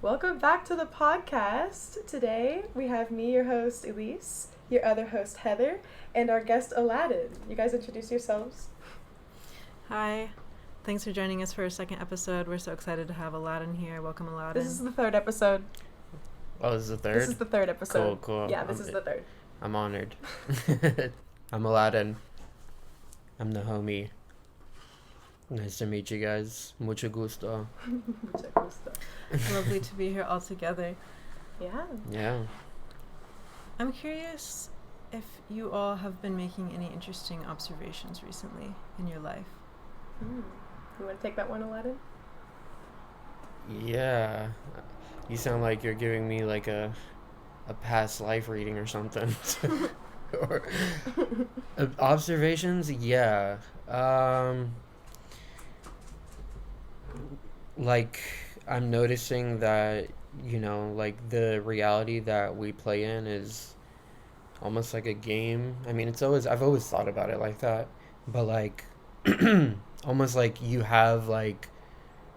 Welcome back to the podcast. Today we have me, your host Elise, your other host Heather, and our guest Aladdin. You guys introduce yourselves. Hi. Thanks for joining us for our second episode. We're so excited to have Aladdin here. Welcome, Aladdin. This is the third episode. Oh, this is the third? This is the third episode. Cool. Yeah, this is the third. I'm honored. I'm Aladdin. I'm the homie. Nice to meet you guys. Mucho gusto. Mucho gusto. Lovely to be here all together. Yeah. I'm curious if you all have been making any interesting observations recently in your life. You want to take that one, Aladdin? Yeah. You sound like you're giving me like a past life reading or something. Or, observations? Yeah. Like, I'm noticing that, like the reality that we play in is almost like a game. I mean, I've always thought about it like that, but like, almost like you have like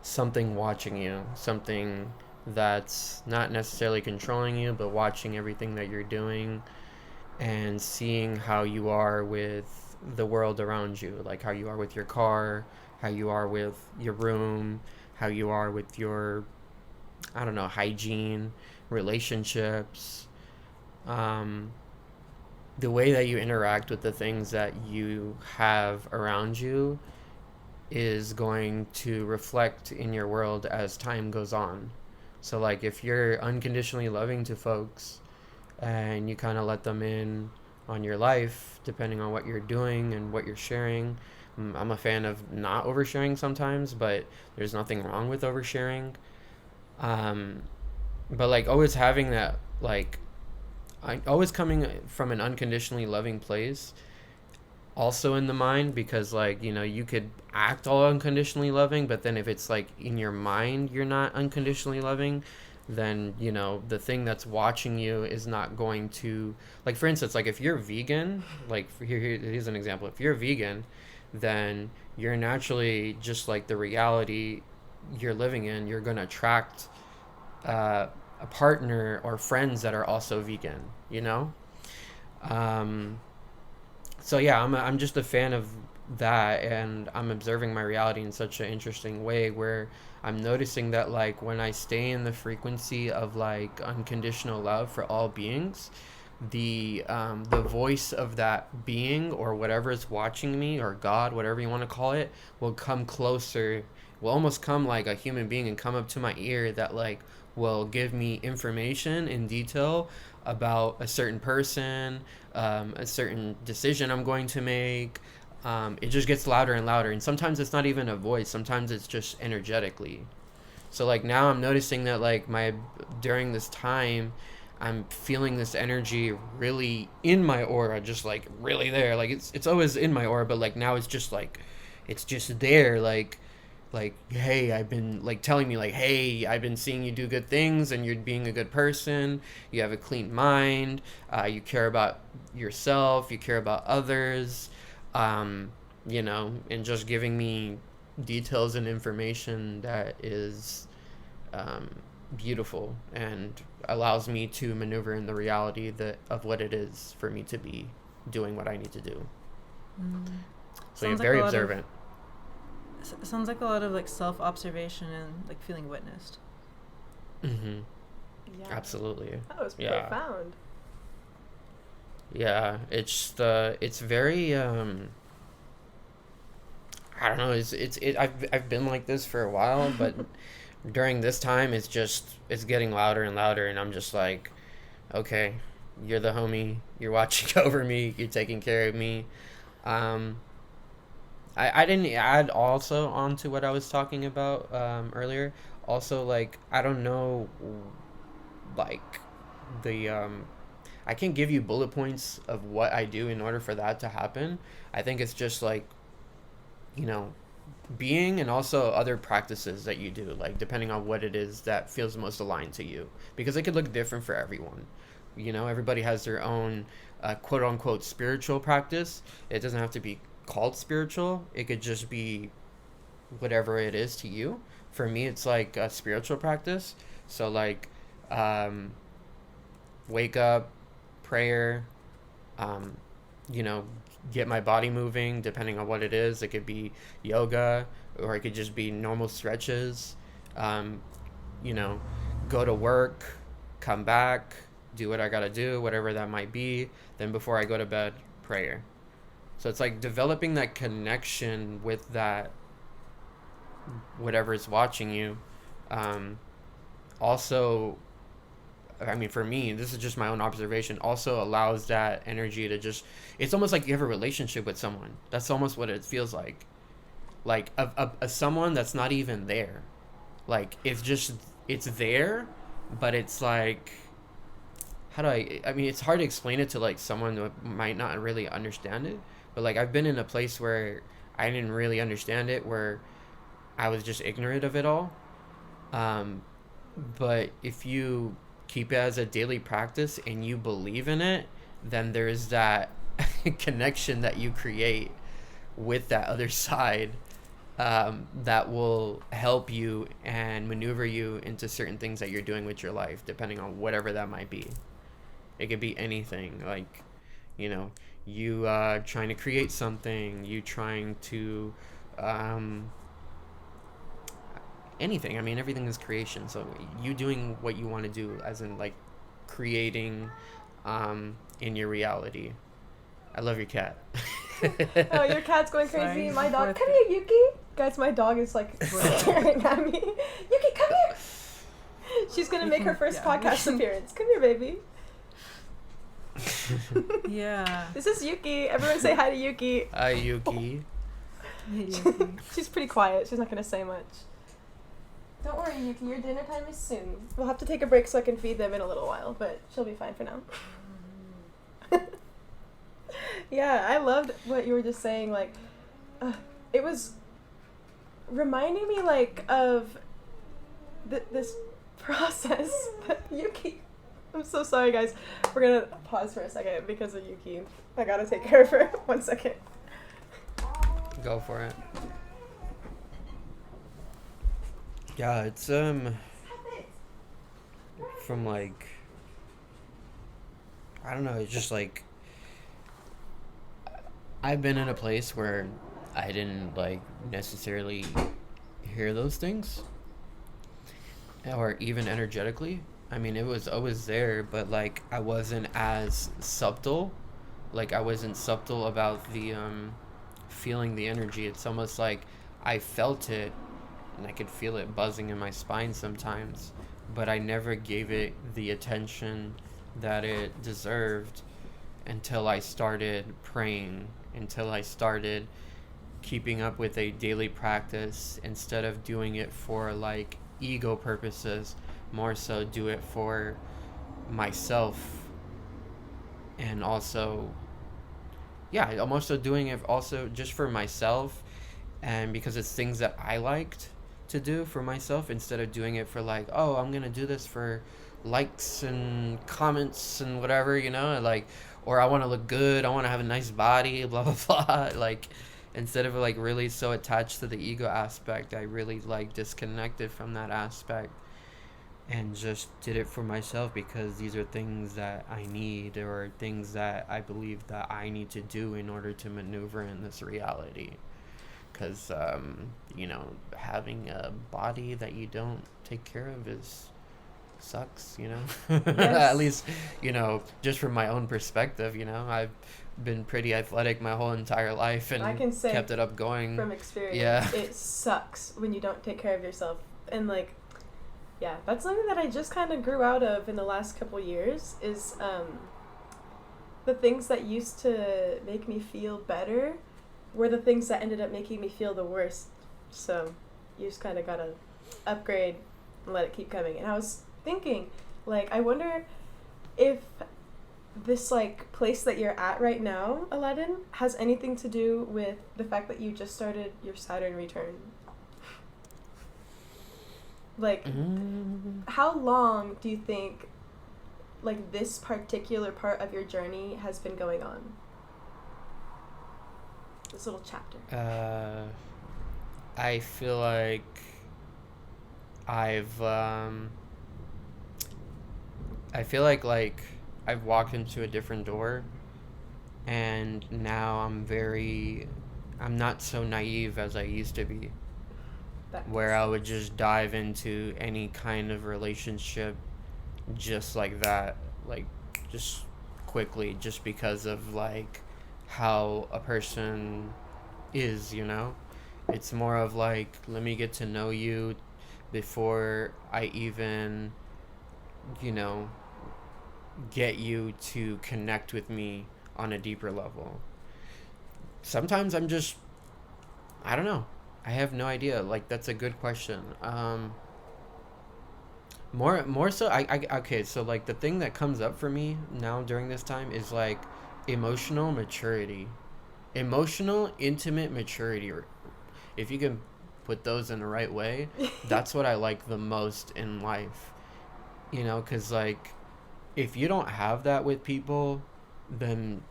something watching you, something that's not necessarily controlling you, but watching everything that you're doing and seeing how you are with the world around you, like how you are with your car, how you are with your room, how you are with your, I don't know, hygiene, relationships, the way that you interact with the things that you have around you is going to reflect in your world as time goes on. So like if you're unconditionally loving to folks and you kind of let them in on your life, depending on what you're doing and what you're sharing. I'm a fan of not oversharing sometimes, but there's nothing wrong with oversharing. But like always having that, like, always coming from an unconditionally loving place also in the mind, because like, you could act all unconditionally loving, but then if it's like in your mind you're not unconditionally loving, then the thing that's watching you is not going to, like, for instance, like if you're vegan, like here's an example. If you're vegan, then you're naturally, just like the reality you're living in, you're going to attract a partner or friends that are also vegan, so yeah, I'm just a fan of that, and I'm observing my reality in such an interesting way where I'm noticing that like when I stay in the frequency of like unconditional love for all beings, the voice of that being or whatever is watching me, or God, whatever you want to call it, will come closer, will almost come like a human being and come up to my ear that like will give me information in detail about a certain person, a certain decision I'm going to make. It just gets louder and louder, and sometimes it's not even a voice, sometimes it's just energetically. So like now I'm noticing that like during this time I'm feeling this energy really in my aura, just like really there. Like it's always in my aura, but like now it's just like it's just there, like hey, I've been like telling me like, hey, I've been seeing you do good things and you're being a good person, you have a clean mind, you care about yourself, you care about others, and just giving me details and information that is beautiful and allows me to maneuver in the reality of what it is for me to be doing what I need to do. So you're very observant. Sounds like a lot of like self-observation and like feeling witnessed. Yeah. Absolutely. That was profound. Yeah, it's very I don't know, I've been like this for a while, but during this time it's getting louder and louder, and I'm just like, okay, you're the homie, you're watching over me, you're taking care of me. I didn't add also onto what I was talking about earlier. Also, like, I don't know, like, I can't give you bullet points of what I do in order for that to happen. I think it's just like, being, and also other practices that you do, like depending on what it is that feels most aligned to you, because it could look different for everyone. Everybody has their own quote unquote spiritual practice. It doesn't have to be called spiritual, it could just be whatever it is to you. For me, it's like a spiritual practice. So like, um, wake up, prayer, um, you know, get my body moving depending on what it is. It could be yoga, or it could just be normal stretches. Um, you know, go to work, come back, do what I gotta do, whatever that might be. Then before I go to bed, prayer. So it's like developing that connection with that whatever is watching you. Um, Also, I mean, for me, this is just my own observation, also allows that energy to just, it's almost like you have a relationship with someone. That's almost what it feels like. Like a someone that's not even there. Like, it's just, it's there, but it's like, how do I mean, it's hard to explain it to like someone who might not really understand it. But like, I've been in a place where I didn't really understand it, where I was just ignorant of it all. Um, but if you keep it as a daily practice and you believe in it, then there's that connection that you create with that other side, that will help you and maneuver you into certain things that you're doing with your life, depending on whatever that might be. It could be anything, like, you know, you trying to create something, you trying to um, anything. I mean, everything is creation. So you doing what you want to do, as in like creating in your reality. I love your cat. Oh, your cat's going crazy. Sorry, My dog. fourth- Come here, Yuki. Guys, my dog is like staring at me. Yuki, come here. She's gonna We make her can- first yeah. podcast appearance. Come here, baby. Yeah. This is Yuki. Everyone say hi to Yuki. Hi, Yuki. She's pretty quiet. She's not gonna say much. Don't worry, Yuki. Your dinner time is soon. We'll have to take a break so I can feed them in a little while, but she'll be fine for now. Yeah, I loved what you were just saying. Like, it was reminding me like of this process that Yuki. I'm so sorry, guys. We're gonna pause for a second because of Yuki. I gotta take care of her. 1 second. Go for it. Yeah, it's from like, I don't know, it's just like, I've been in a place where I didn't like necessarily hear those things, or even energetically. I mean, it was always there, but like I wasn't as subtle. Like I wasn't subtle about the feeling the energy. It's almost like I felt it, and I could feel it buzzing in my spine sometimes, but I never gave it the attention that it deserved until I started praying, until I started keeping up with a daily practice, instead of doing it for like ego purposes, more so do it for myself. And also, yeah, I'm also doing it also just for myself, and because it's things that I liked to do for myself, instead of doing it for like, oh, I'm gonna do this for likes and comments and whatever, you know, like, or I want to look good, I want to have a nice body, blah blah blah. Like, instead of like really so attached to the ego aspect, I really like disconnected from that aspect and just did it for myself, because these are things that I need, or things that I believe that I need to do in order to maneuver in this reality. Because you know, having a body that you don't take care of is sucks, you know. Yes. At least, you know, just from my own perspective, you know, I've been pretty athletic my whole entire life and I can say kept it up going from experience, Yeah. it sucks when you don't take care of yourself. And like, yeah, that's something that I just kind of grew out of in the last couple years, is the things that used to make me feel better were the things that ended up making me feel the worst. So you just kind of gotta upgrade and let it keep coming. And I was thinking, like, I wonder if this like place that you're at right now, Aladdin, has anything to do with the fact that you just started your Saturn return. Like, how long do you think like this particular part of your journey has been going on? This little chapter. I feel like I've I feel like I've walked into a different door, and now I'm not so naive as I used to be, That where makes I would sense. just dive into any kind of relationship just like that, like just quickly, just because of like how a person is, you know? It's more of like, let me get to know you before I even, you know, get you to connect with me on a deeper level. Sometimes I'm just, I don't know. I have no idea. Like, that's a good question. More so, okay, so like the thing that comes up for me now during this time is like emotional maturity. Emotional, intimate maturity, or if you can put those in the right way, that's what I like the most in life. You know, because like if you don't have that with people, then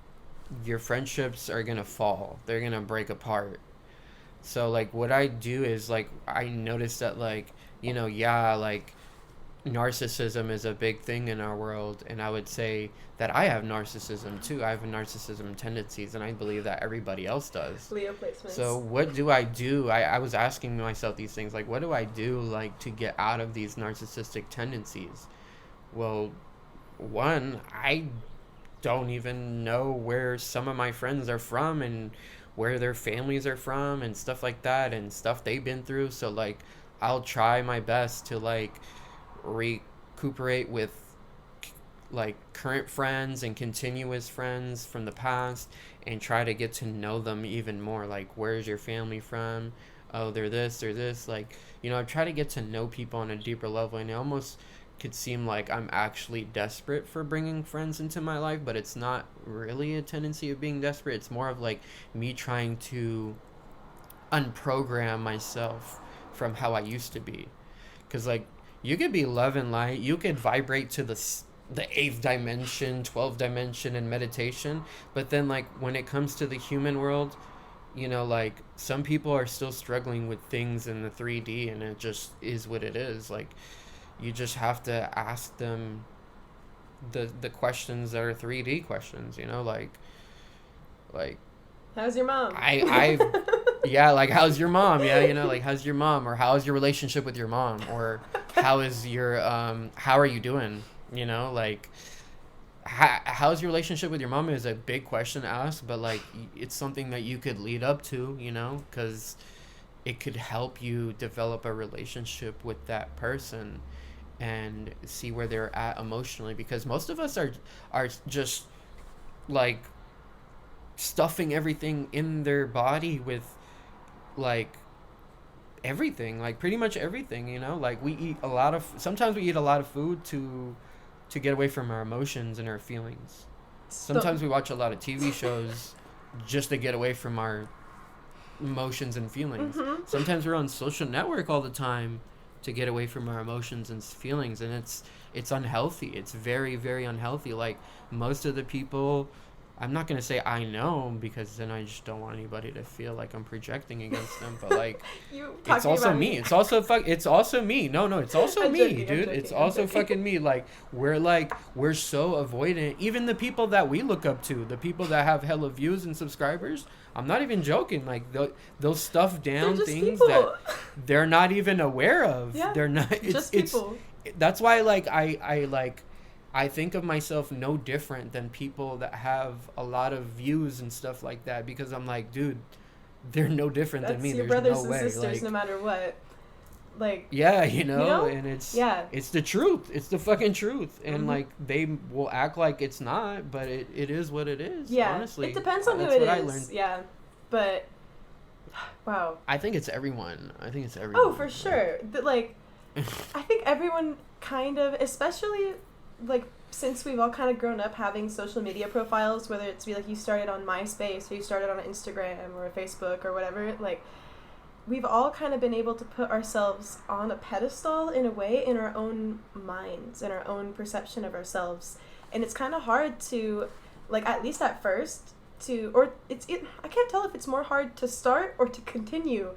your friendships are gonna fall. They're gonna break apart. So like what I do is like I notice that like, you know, yeah, like narcissism is a big thing in our world, and I would say that I have narcissism too. I have narcissism tendencies, and I believe that everybody else does. Leo placements. So what do I do? I was asking myself these things, like what do I do like to get out of these narcissistic tendencies? Well, one, I don't even know where some of my friends are from and where their families are from and stuff like that and stuff they've been through. So like I'll try my best to like recuperate with like current friends and continuous friends from the past and try to get to know them even more. Like, where's your family from? Oh, they're this. Like, you know, I try to get to know people on a deeper level, and it almost could seem like I'm actually desperate for bringing friends into my life, but it's not really a tendency of being desperate. It's more of like me trying to unprogram myself from how I used to be. Because like you could be love and light, you could vibrate to the eighth dimension, 12th dimension in meditation, but then like when it comes to the human world, you know, like some people are still struggling with things in the 3D, and it just is what it is. Like you just have to ask them the questions that are 3D questions, you know, like How's your mom? I yeah, like how's your mom? Yeah, you know, like how's your mom, or how's your relationship with your mom, or how is your how are you doing? You know, like how's your relationship with your mom is a big question to ask, but like it's something that you could lead up to, you know, because it could help you develop a relationship with that person and see where they're at emotionally, because most of us are just like stuffing everything in their body with like everything, like pretty much everything, you know, like we eat a lot of sometimes we eat a lot of food to get away from our emotions and our feelings. Stop. Sometimes we watch a lot of TV shows just to get away from our emotions and feelings. Mm-hmm. Sometimes we're on social network all the time to get away from our emotions and feelings, and it's unhealthy. It's very, very unhealthy. Like most of the people, I'm not gonna say I know, because then I just don't want anybody to feel like I'm projecting against them. But like, You it's talking also about me. It's also It's also me. No, it's also I'm me, joking, I'm dude. joking, It's I'm also joking. fucking me. Like we're so avoidant. Even the people that we look up to, the people that have hella views and subscribers. I'm not even joking. Like they'll stuff They're down just things people. that they're not even aware of. Yeah, They're not. just people. That's why like I think of myself no different than people that have a lot of views and stuff like that, because I'm like, dude, they're no different than That's me. your There's brothers no and way. sisters, Like, no matter what. Like, yeah, you know? and Yeah. it's the truth. It's the fucking truth. And Mhm. like they will act like it's not, but it is what it is. Yeah. Honestly, It depends on who that's it what I is. learned. Yeah. But, wow. I think it's everyone. I think it's everyone. Oh, for sure. Like, I think everyone kind of, especially like since we've all kind of grown up having social media profiles, whether it's be like you started on MySpace or you started on Instagram or Facebook or whatever, like we've all kind of been able to put ourselves on a pedestal in a way in our own minds, in our own perception of ourselves. And it's kind of hard to, like, at least at first, I can't tell if it's more hard to start or to continue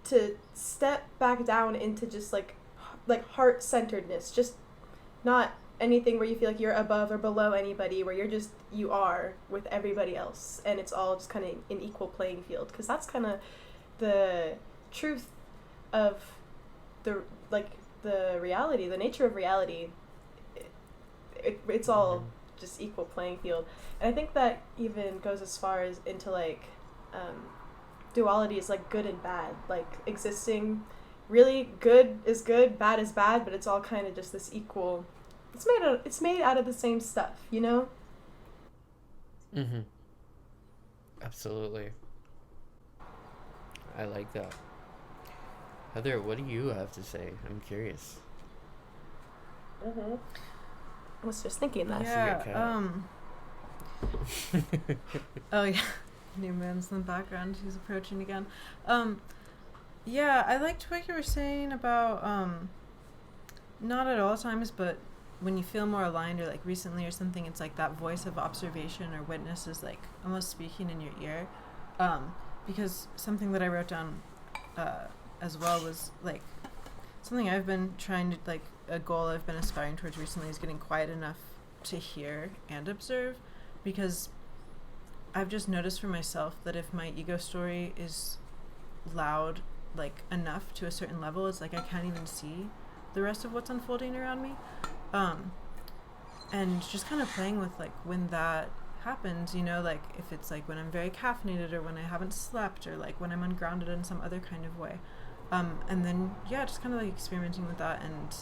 to step back down into just like heart-centeredness, just not anything where you feel like you're above or below anybody, where you are with everybody else, and it's all just kind of an equal playing field, because that's kind of the truth of the reality, the nature of reality. It's all just equal playing field. And I think that even goes as far as into like duality is like good and bad, like existing. Really, good is good, bad is bad, but it's all kind of just this equal. It's made out of the same stuff, you know? Mm-hmm. Absolutely. I like that. Heather, what do you have to say? I'm curious. Mm-hmm. I was just thinking that. Yeah. Oh yeah, new man's in the background. He's approaching again. Yeah, I liked what you were saying about not at all times, but when you feel more aligned, or like recently or something, it's like that voice of observation or witness is like almost speaking in your ear. Because something that I wrote down as well was like something I've been trying to, like a goal I've been aspiring towards recently is getting quiet enough to hear and observe, because I've just noticed for myself that if my ego story is loud like enough to a certain level, it's like I can't even see the rest of what's unfolding around me. And just kind of playing with like when that happens, you know, like if it's like when I'm very caffeinated, or when I haven't slept, or like when I'm ungrounded in some other kind of way. And then, yeah, just kind of like experimenting with that. And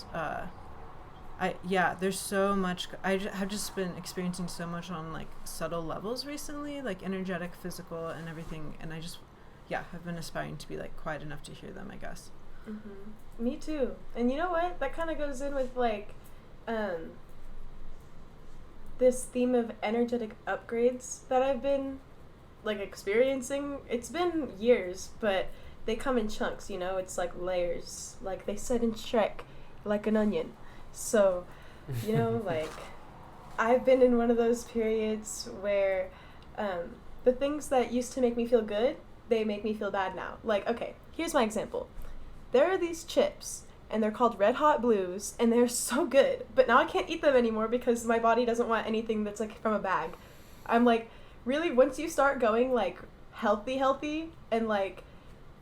there's so much, have just been experiencing so much on like subtle levels recently, like energetic, physical, and everything. And I just, have been aspiring to be like quiet enough to hear them, I guess. Mm-hmm. Me too. And you know what? That kind of goes in with like, this theme of energetic upgrades that I've been like experiencing. It's been years, but they come in chunks, you know? It's like layers, like they said in Shrek, like an onion. So, you know, like I've been in one of those periods where the things that used to make me feel good, they make me feel bad now. Like, okay, here's my example. There are these chips, and they're called Red Hot Blues, and they're so good, but now I can't eat them anymore because my body doesn't want anything that's like from a bag. I'm like, really, once you start going like healthy and like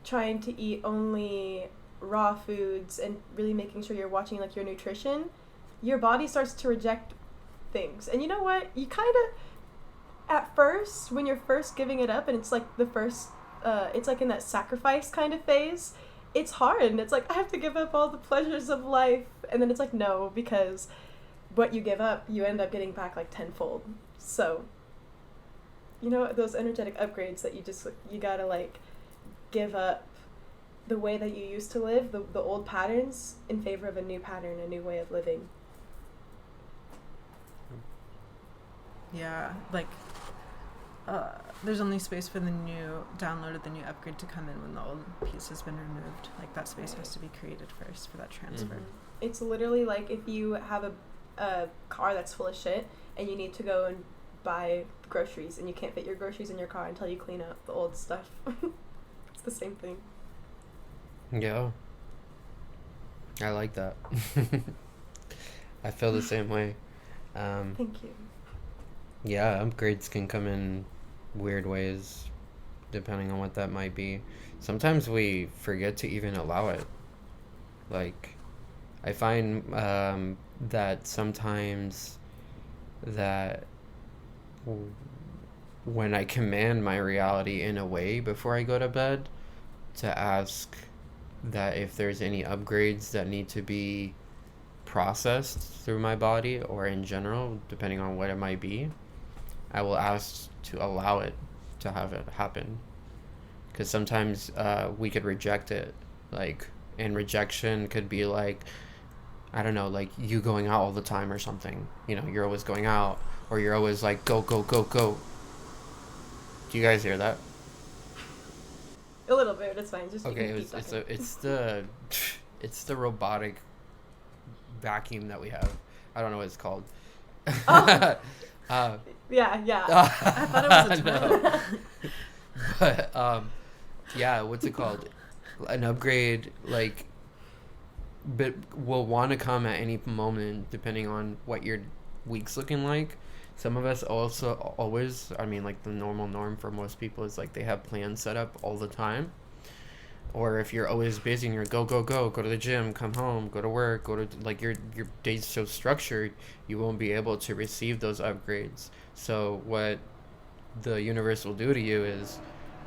trying to eat only raw foods and really making sure you're watching like your nutrition, your body starts to reject things. And you know what? You kind of, at first, when you're first giving it up, and it's like the first, it's like in that sacrifice kind of phase, it's hard, and it's like, I have to give up all the pleasures of life. And then it's like, no, because what you give up, you end up getting back like tenfold. So, you know, those energetic upgrades that you gotta like give up the way that you used to live, the old patterns, in favor of a new pattern, a new way of living. Yeah, like there's only space for the new download of the new upgrade to come in when the old piece has been removed. Like that space has to be created first for that transfer. Mm-hmm. It's literally like if you have a car that's full of shit and you need to go and buy groceries, and you can't fit your groceries in your car until you clean out the old stuff. It's the same thing. Yeah. I like that. I feel the same way. Thank you. Yeah, upgrades can come in weird ways depending on what that might be. Sometimes we forget to even allow it. Like, I find that sometimes that when I command my reality in a way before I go to bed, to ask that if there's any upgrades that need to be processed through my body or in general, depending on what it might be, I will ask to allow it to have it happen. Because sometimes we could reject it, like, and rejection could be like, I don't know, like you going out all the time or something. You know, you're always going out, or you're always like, go, go, go, go. Do you guys hear that? A little bit, it's fine. Just okay. It's the robotic vacuum that we have. I don't know what it's called. Oh. Yeah. I thought it was a toilet. But yeah, what's it called? An upgrade, like but will want to come at any moment depending on what your week's looking like. Some of us also always, I mean, like the normal norm for most people is like they have plans set up all the time. Or if you're always busy and you're go to the gym, come home, go to work, go to like your day's so structured, you won't be able to receive those upgrades. So what the universe will do to you is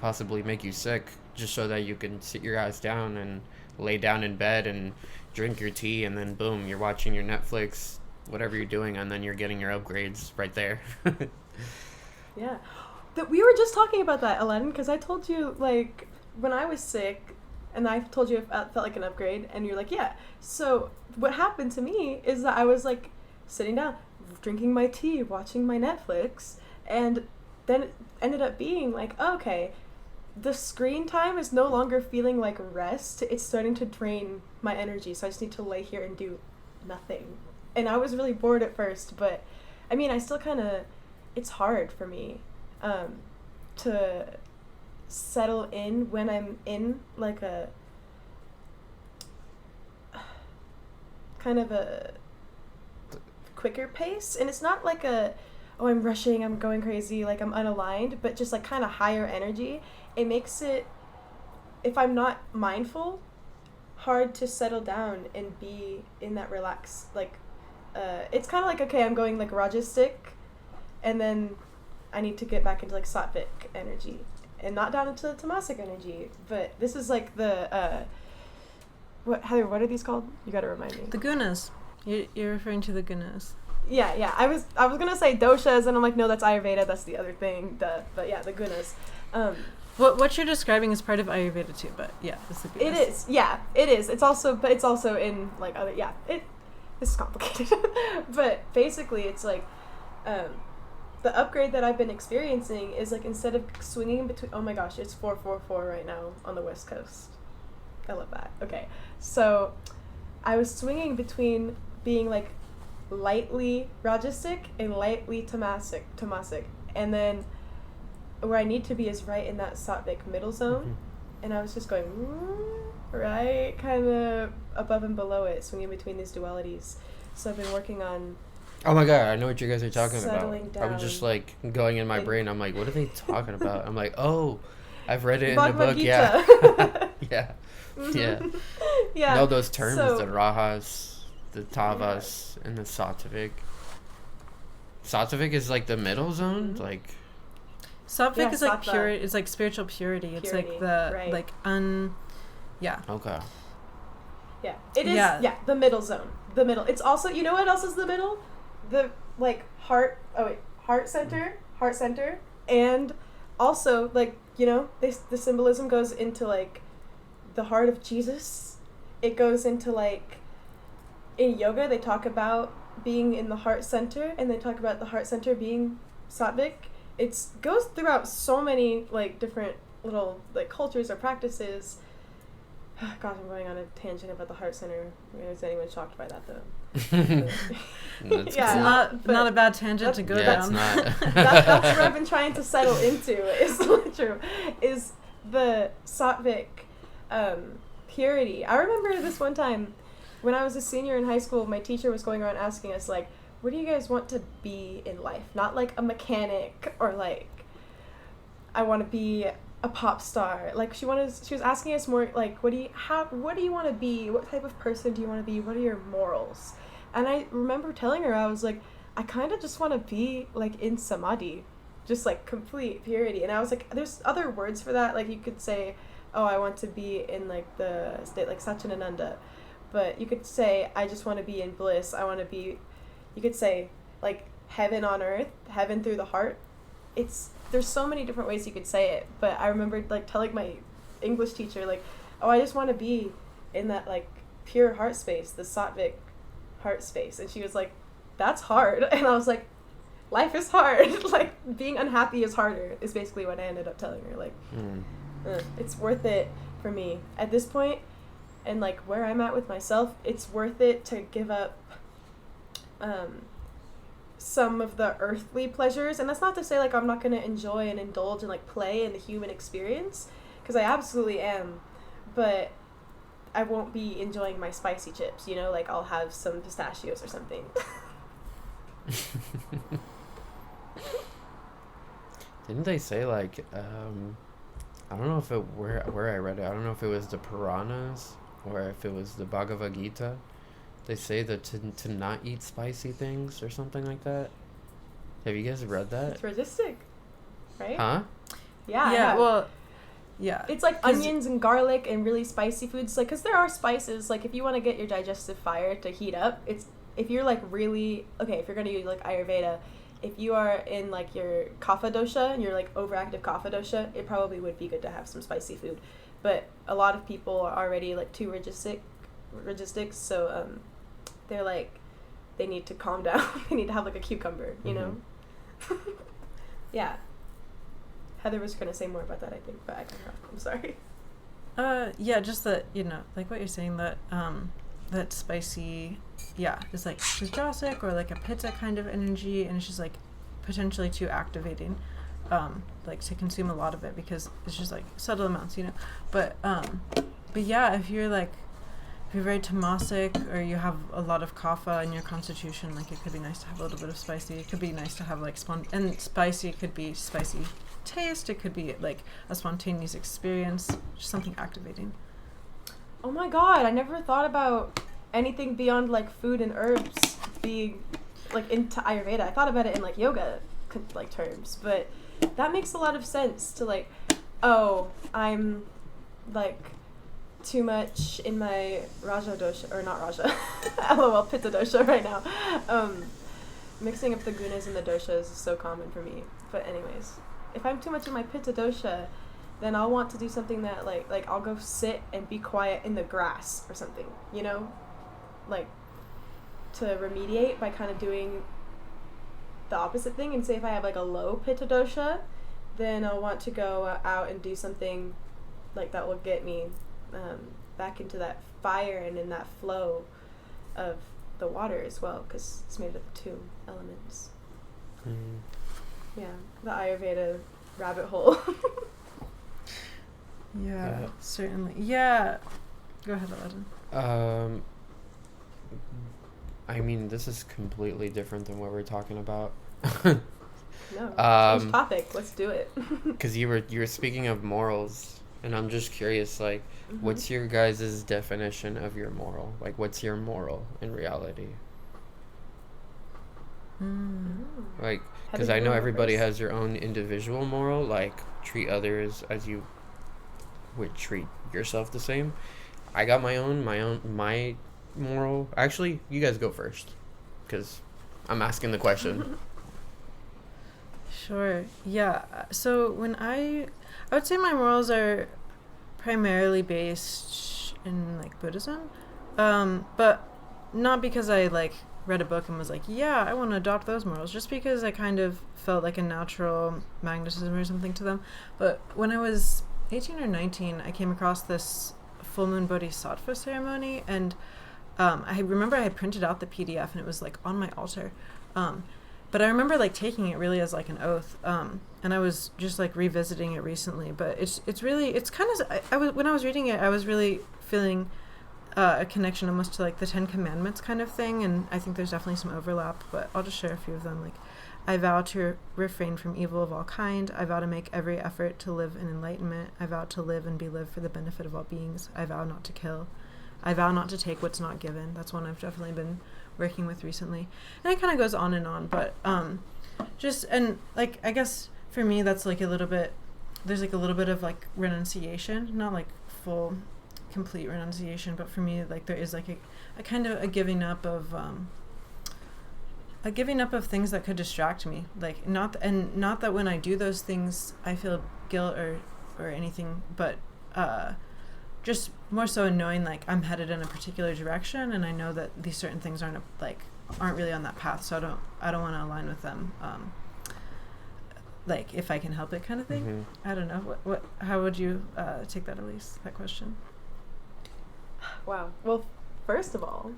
possibly make you sick just so that you can sit your ass down and lay down in bed and drink your tea, and then boom, you're watching your Netflix, whatever you're doing, and then you're getting your upgrades right there. Yeah. We were just talking about that, Aladdin, because I told you, like, when I was sick, and I told you it felt like an upgrade, and you're like, yeah. So what happened to me is that I was, like, sitting down, drinking my tea, watching my Netflix, and then it ended up being like, oh, okay, the screen time is no longer feeling like rest. It's starting to drain my energy, so I just need to lay here and do nothing. And I was really bored at first, but, I mean, I still kind of, it's hard for me to settle in when I'm in, like, a kind of a quicker pace. And it's not like I'm rushing, I'm going crazy, like I'm unaligned, but just like kind of higher energy. It makes it, if I'm not mindful, hard to settle down and be in that relax. Like, it's kind of like, okay, I'm going like Rajasic, and then I need to get back into like Sattvic energy and not down into the Tamasic energy. But this is like the, Heather, what are these called? You gotta remind me. The gunas. You're referring to the gunas. Yeah. I was gonna say doshas, and I'm like, no, that's Ayurveda. That's the other thing. But yeah, the gunas. What you're describing is part of Ayurveda too, but yeah, it's the gunas. It is. Yeah, it is. It's also in like other. Yeah, this is complicated. But basically, it's like, the upgrade that I've been experiencing is like, instead of swinging between. Oh my gosh, it's 444 right now on the West Coast. I love that. Okay, so I was swinging between being like lightly Rajasic and lightly Tamasic, and then where I need to be is right in that Sattvic middle zone, mm-hmm. And I was just going right, kind of above and below it, swinging between these dualities. So I've been working on. Oh my god, I know what you guys are talking settling about. Down. I was just like going in my brain. I'm like, what are they talking about? I'm like, oh, I've read it in the book. Yeah, yeah. Yeah. Yeah. Know those terms, the Rajas, the Tavas, and the Sattvic. Sattvic is like the middle zone, Mm-hmm. like. Sattvic is like sattva. pure. It's like spiritual purity. It's like the right. like Yeah. Okay. Yeah, it is. Yeah, the middle zone. The middle. It's also, you know what else is the middle? The like heart center, and also like, you know, the symbolism goes into like the heart of Jesus. It goes into like, in yoga they talk about being in the heart center, and they talk about the heart center being Sattvic. It goes throughout so many like different little like cultures or practices. Gosh, I'm going on a tangent about the heart center. Is anyone shocked by that though? It's not a bad tangent to go down. Yeah, it's not. That's what I've been trying to settle into. Is true. Is the Sattvic purity. I remember this one time when I was a senior in high school. My teacher was going around asking us like, what do you guys want to be in life? Not like a mechanic or like, I want to be a pop star. Like she was asking us more like, what do you want to be? What type of person do you want to be? What are your morals? And I remember telling her, I was like, I kind of just want to be like in samadhi, just like complete purity. And I was like, there's other words for that. Like you could say, oh, I want to be in like the state like Satchidananda. But you could say, I just want to be in bliss. I want to be, you could say like heaven on earth, heaven through the heart. There's so many different ways you could say it. But I remember like telling my English teacher like, oh, I just want to be in that like pure heart space, the Sattvic heart space. And she was like, that's hard. And I was like, life is hard. Like being unhappy is harder is basically what I ended up telling her. Like it's worth it for me at this point, and like where I'm at with myself, it's worth it to give up some of the earthly pleasures. And that's not to say like I'm not going to enjoy and indulge and like play in the human experience, because I absolutely am. But I won't be enjoying my spicy chips, you know, like I'll have some pistachios or something. Didn't they say like I don't know if it where I read it. I don't know if it was the Puranas or if it was the Bhagavad Gita. They say that to not eat spicy things or something like that. Have you guys read that? It's resistic, right? Huh? Yeah. Yeah. Well. Yeah. It's like onions and garlic and really spicy foods, like, because there are spices, like, if you want to get your digestive fire to heat up, it's, if you're, like, really, okay, if you're going to use, like, Ayurveda, if you are in, like, your kapha dosha, and you're, like, overactive kapha dosha, it probably would be good to have some spicy food. But a lot of people are already, like, too registic, so, they're, like, they need to calm down. They need to have, like, a cucumber, you know? Yeah. Heather was going to say more about that, I think, but I cut her off. I'm sorry. Yeah, just that, you know, like what you're saying, that that spicy, yeah, is like jasic or like a pitta kind of energy, and it's just like potentially too activating, like to consume a lot of it, because it's just like subtle amounts, you know. But yeah, if you're very tamasic or you have a lot of kapha in your constitution, like it could be nice to have a little bit of spicy. It could be nice to have like and spicy could be spicy taste. It could be like a spontaneous experience, just something activating. Oh my god, I never thought about anything beyond like food and herbs being like into Ayurveda. I thought about it in like yoga like terms, but that makes a lot of sense to like, oh, I'm like too much in my Raja dosha, or not Raja, LOL, Pitta dosha right now. Mixing up the gunas and the doshas is so common for me. But anyways, if I'm too much in my Pitta dosha, then I'll want to do something that like I'll go sit and be quiet in the grass or something, you know? Like to remediate by kind of doing the opposite thing. And say if I have like a low Pitta dosha, then I'll want to go out and do something like that will get me back into that fire and in that flow of the water as well, because it's made of 2 elements. Yeah, the Ayurveda rabbit hole. Yeah, certainly. Yeah. Go ahead, Aladdin. I mean, this is completely different than what we're talking about. No, change topic. Let's do it. Because you were speaking of morals, and I'm just curious, like, what's your guys' definition of your moral? Like, what's your moral in reality? Like, because I know everybody has their own individual moral, like, treat others as you would treat yourself the same. I got my moral. Actually, you guys go first, because I'm asking the question. Sure. Yeah. So when I would say my morals are primarily based in like Buddhism, but not because I like read a book and was like, yeah, I want to adopt those morals, just because I kind of felt like a natural magnetism or something to them. But when I was 18 or 19, I came across this full moon bodhisattva ceremony, and I remember I had printed out the PDF and it was like on my altar. But I remember like taking it really as like an oath, and I was just like revisiting it recently. But it's kind of, when I was reading it, I was really feeling a connection almost to like the 10 Commandments kind of thing, and I think there's definitely some overlap. But I'll just share a few of them. Like, I vow to refrain from evil of all kind. I vow to make every effort to live in enlightenment. I vow to live and be lived for the benefit of all beings. I vow not to kill. I vow not to take what's not given. That's one I've definitely been working with recently. And it kind of goes on and on, but just, and like, I guess for me that's like a little bit, there's like a little bit of like renunciation, not like full complete renunciation, but for me like there is like a kind of a giving up of things that could distract me, like not that when I do those things I feel guilt or anything, but just more so in knowing like I'm headed in a particular direction, and I know that these certain things aren't really on that path, so I don't want to align with them, like if I can help it kind of thing. I don't know, what how would you take that, Elise, that question? Wow. Well, first of all,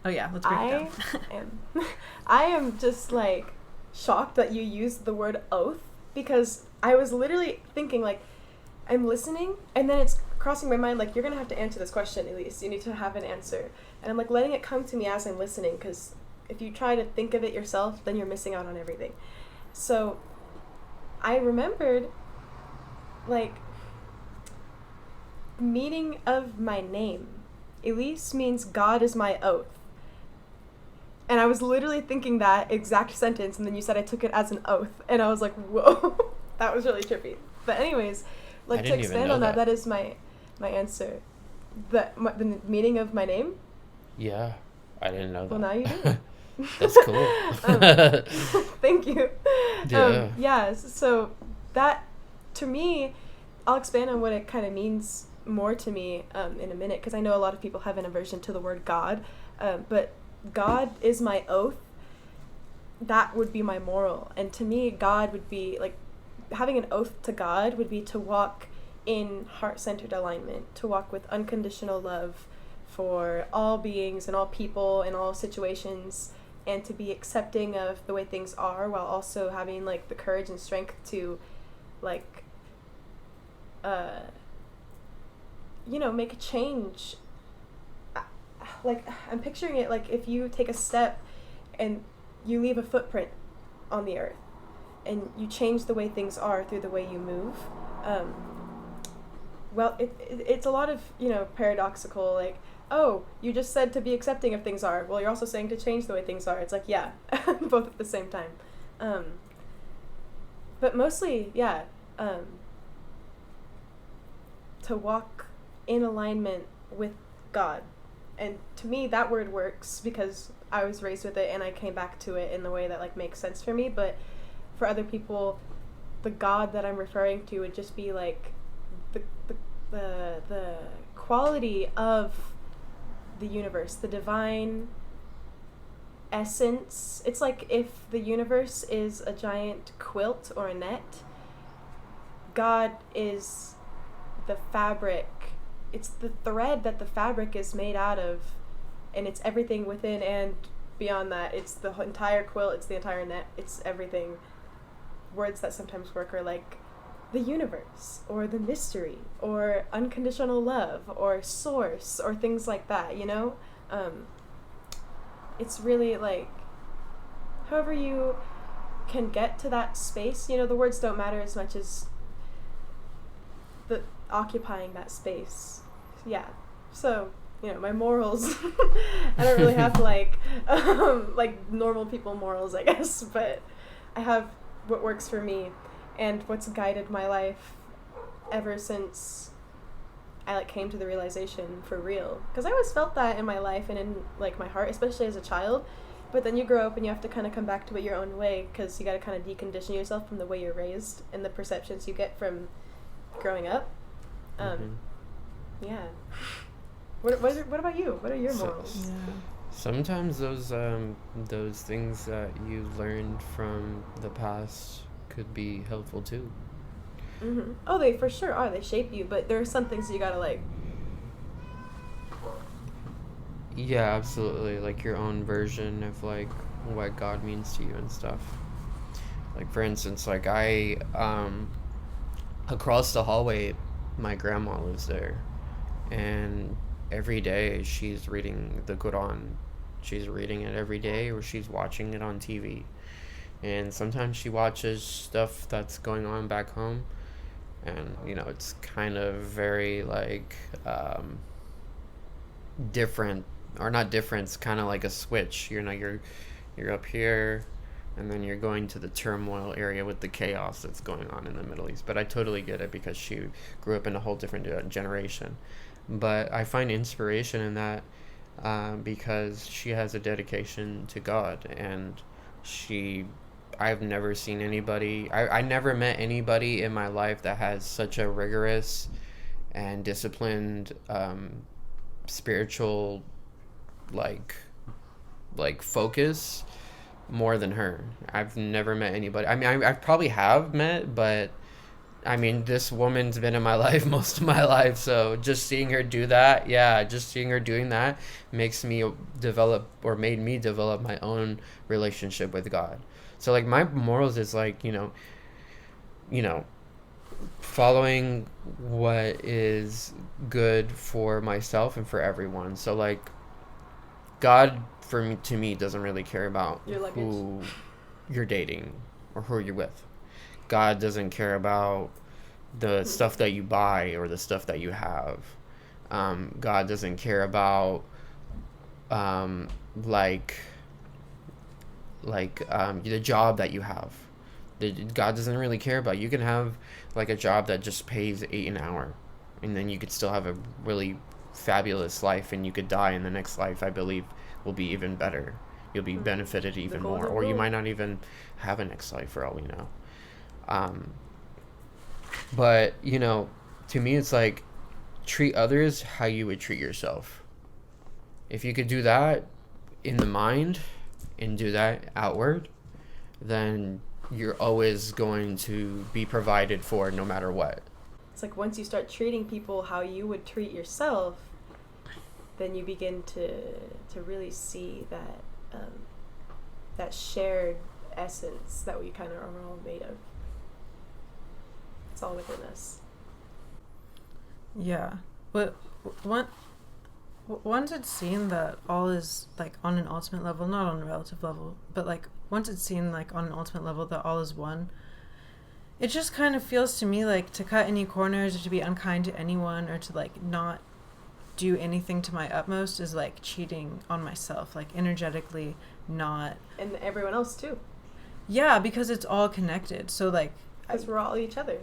oh yeah, let's break it down. I am just like shocked that you used the word oath, because I was literally thinking like I'm listening and then it's crossing my mind, like, you're gonna have to answer this question, Elise. You need to have an answer. And I'm like letting it come to me as I'm listening, because if you try to think of it yourself, then you're missing out on everything. So I remembered, like, meaning of my name. Elise means God is my oath. And I was literally thinking that exact sentence, and then you said I took it as an oath, and I was like, whoa. That was really trippy. But anyways, like, to expand on that is my answer. The meaning of my name? Yeah, I didn't know that. Well, now you do. That's cool. Thank you. Yeah. So that, to me, I'll expand on what it kind of means more to me in a minute, because I know a lot of people have an aversion to the word God, but God is my oath. That would be my moral. And to me, God would be, like, having an oath to God would be to walk in heart-centered alignment, to walk with unconditional love for all beings and all people and all situations, and to be accepting of the way things are, while also having, like, the courage and strength to, like, make a change. Like, I'm picturing it like if you take a step and you leave a footprint on the earth, and you change the way things are through the way you move. Well, it's a lot of, paradoxical, like, oh, you just said to be accepting of things are. Well, you're also saying to change the way things are. It's like, yeah, both at the same time. But mostly, yeah, to walk in alignment with God. And to me, that word works because I was raised with it, and I came back to it in the way that, like, makes sense for me. But for other people, the God that I'm referring to would just be like the quality of the universe, the divine essence. It's like if the universe is a giant quilt or a net, God is the fabric. It's the thread that the fabric is made out of, and it's everything within and beyond that. It's the entire quilt, it's the entire net, it's everything. Words that sometimes work are like the universe, or the mystery, or unconditional love, or source, or things like that, It's really like, however you can get to that space, the words don't matter as much as the occupying that space. Yeah. So, my morals, I don't really have like normal people morals, I guess, but I have what works for me and what's guided my life ever since I, like, came to the realization for real. Because I always felt that in my life and in, like, my heart, especially as a child. But then you grow up and you have to kind of come back to it your own way, because you got to kind of decondition yourself from the way you're raised and the perceptions you get from growing up. Yeah. What about you? What are your morals? Yeah. Sometimes those things that you learned from the past could be helpful too. Mm-hmm. Oh, they for sure are. They shape you, but there are some things you gotta, like... Yeah, absolutely. Like your own version of, like, what God means to you and stuff. Like, for instance, like, I across the hallway, my grandma lives there, and every day she's reading the Quran. She's reading it every day, or she's watching it on TV. And sometimes she watches stuff that's going on back home, and it's kind of very, like, different, or not different. It's kind of like a switch. You're up here, and then you're going to the turmoil area with the chaos that's going on in the Middle East. But I totally get it, because she grew up in a whole different generation. But I find inspiration in that because she has a dedication to God, and I've never seen anybody, I never met anybody in my life that has such a rigorous and disciplined spiritual like focus more than her. I've never met anybody. I mean, I probably have met, but I mean, this woman's been in my life most of my life, so just seeing her do that, just seeing her doing that makes me made me develop my own relationship with God. So, like, my morals is, like, following what is good for myself and for everyone. So like God for me to me doesn't really care about Your luggage. who you're dating or who you're with. God doesn't care about the stuff that you buy or the stuff that you have. God doesn't care about um, like the job that you have. God doesn't really care about. You can have like a job that just pays 8 an hour, and then you could still have a really fabulous life, and you could die in the next life. I believe will be even better. You'll be benefited even more, or you might not even have a next life for all we know. But you know, to me, it's like treat others how you would treat yourself. If you could do that in the mind and do that outward, then you're always going to be provided for no matter what. It's like once you start treating people how you would treat yourself, then you begin to really see that that shared essence that we kind of are all made of. It's all within us. Yeah. But once it's seen that all is like on an ultimate level, not on a relative level, but like once it's seen like on an ultimate level that all is one, it just kind of feels to me like to cut any corners or to be unkind to anyone or to like not do anything to my utmost is like cheating on myself, like energetically not. And everyone else too. Yeah, because it's all connected. So like, because we're all each other.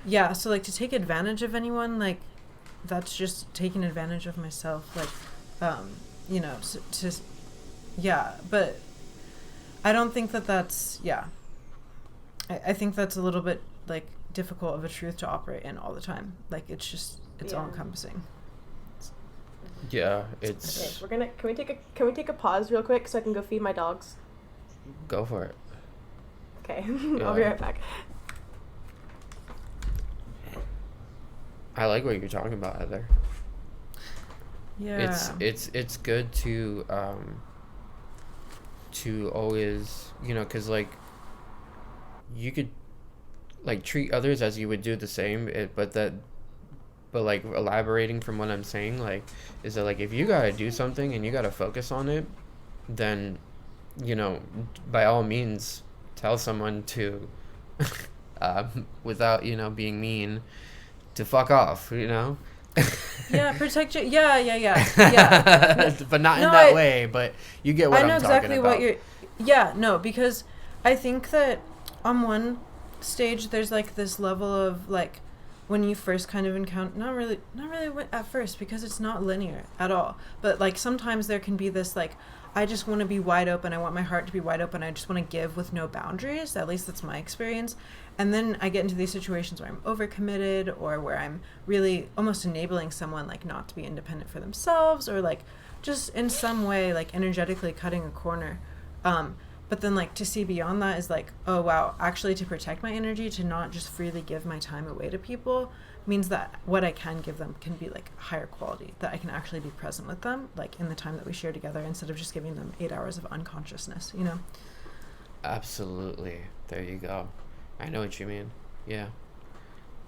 Yeah, so like to take advantage of anyone, like that's just taking advantage of myself, like you know, yeah, but I don't think that's I think that's a little bit like difficult of a truth to operate in all the time. Like it's all encompassing. Yeah, it's okay, can we take a pause real quick so I can go feed my dogs? Go for it. Okay. I'll be right back. I like what you're talking about, Heather. Yeah. It's good to always, you know, because like you could like treat others as you would do the same, but like elaborating from what I'm saying, like is that like if you gotta do something and you gotta focus on it, then you know, by all means tell someone to without, you know, being mean, to fuck off, you know. Yeah, protect your yeah. But not in that way, but you get what I'm talking about. I know exactly what you're no, because I think that on one stage there's like this level of like when you first kind of encounter not really at first, because it's not linear at all, but like sometimes there can be this like I just want to be wide open, I want my heart to be wide open, I just want to give with no boundaries, at least that's my experience. And then I get into these situations where I'm overcommitted or where I'm really almost enabling someone like not to be independent for themselves or like just in some way like energetically cutting a corner. But then like to see beyond that is like, oh wow, actually to protect my energy, to not just freely give my time away to people means that what I can give them can be like higher quality, that I can actually be present with them like in the time that we share together instead of just giving them 8 hours of unconsciousness, you know? Absolutely. There you go. I know what you mean. Yeah,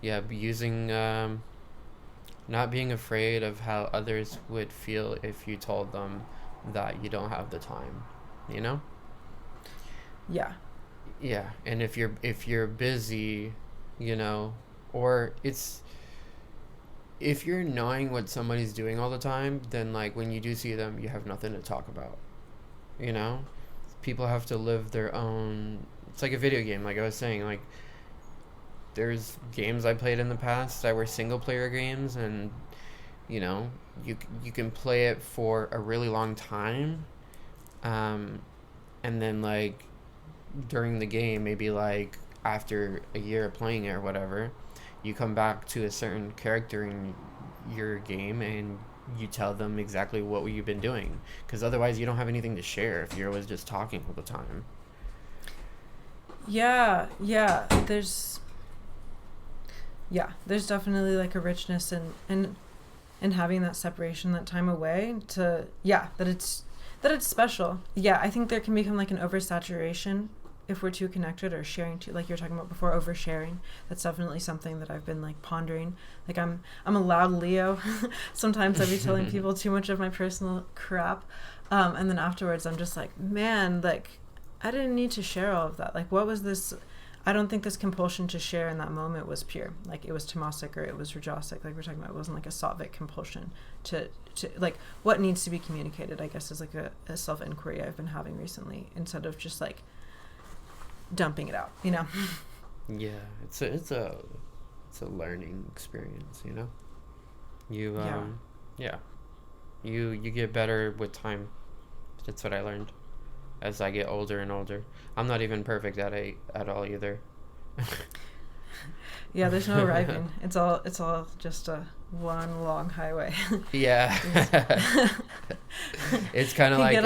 using not being afraid of how others would feel if you told them that you don't have the time, you know? Yeah, and if you're busy, you know, or if you're knowing what somebody's doing all the time, then like when you do see them, you have nothing to talk about, you know? People have to live their own. It's like a video game, like I was saying, like there's games I played in the past that were single player games, and you know, you can play it for a really long time, and then like during the game, maybe like after a year of playing it or whatever, you come back to a certain character in your game and you tell them exactly what you've been doing, because otherwise you don't have anything to share if you're always just talking all the time. Yeah, there's definitely like a richness in having that separation, that time away, to that it's special. Yeah, I think there can become like an oversaturation if we're too connected or sharing too, like you're talking about before, oversharing, that's definitely something that I've been like pondering. Like I'm a loud Leo. Sometimes I'd be telling people too much of my personal crap, and then afterwards I'm just like, man, like I didn't need to share all of that. Like, what was this? I don't think this compulsion to share in that moment was pure. Like, it was tamasic or it was rajasic. Like we're talking about, it wasn't like a sattvic compulsion to like what needs to be communicated, I guess, is like a self-inquiry I've been having recently, instead of just like dumping it out, you know? Yeah, it's a learning experience, you know? You, yeah. You get better with time. That's what I learned as I get older and older. I'm not even perfect at all either. Yeah, there's no arriving. It's all just a one long highway. Yeah. It's kind of like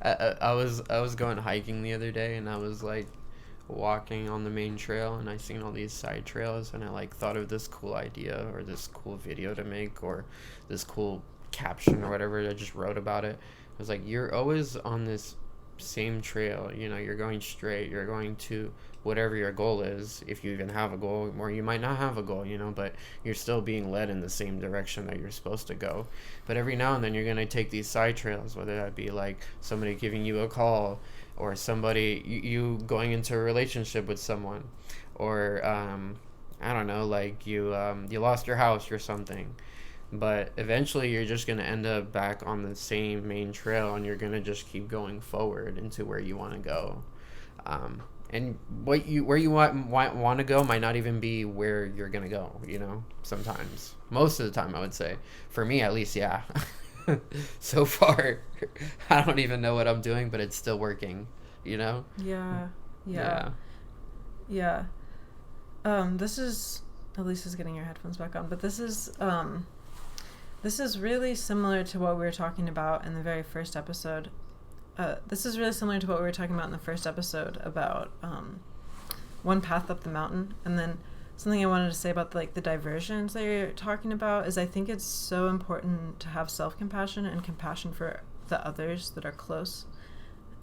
I was going hiking the other day, and I was like walking on the main trail, and I seen all these side trails, and I like thought of this cool idea or this cool video to make or this cool caption or whatever. I just wrote about it. I was like, you're always on this same trail, you know, you're going straight, you're going to whatever your goal is, if you even have a goal, or you might not have a goal, you know, but you're still being led in the same direction that you're supposed to go. But every now and then you're going to take these side trails, whether that be like somebody giving you a call, or somebody, you going into a relationship with someone, or I don't know, like you lost your house or something. But eventually you're just going to end up back on the same main trail, and you're going to just keep going forward into where you want to go. And where you want to go might not even be where you're going to go, you know, sometimes. Most of the time, I would say. For me, at least, yeah. So far, I don't even know what I'm doing, but it's still working, you know? Yeah. This is, Elisa's getting your headphones back on, but this is really similar to what we were talking about in the very first episode. This is really similar to what we were talking about in the first episode about one path up the mountain. And then something I wanted to say about the diversions that you're talking about is I think it's so important to have self-compassion and compassion for the others that are close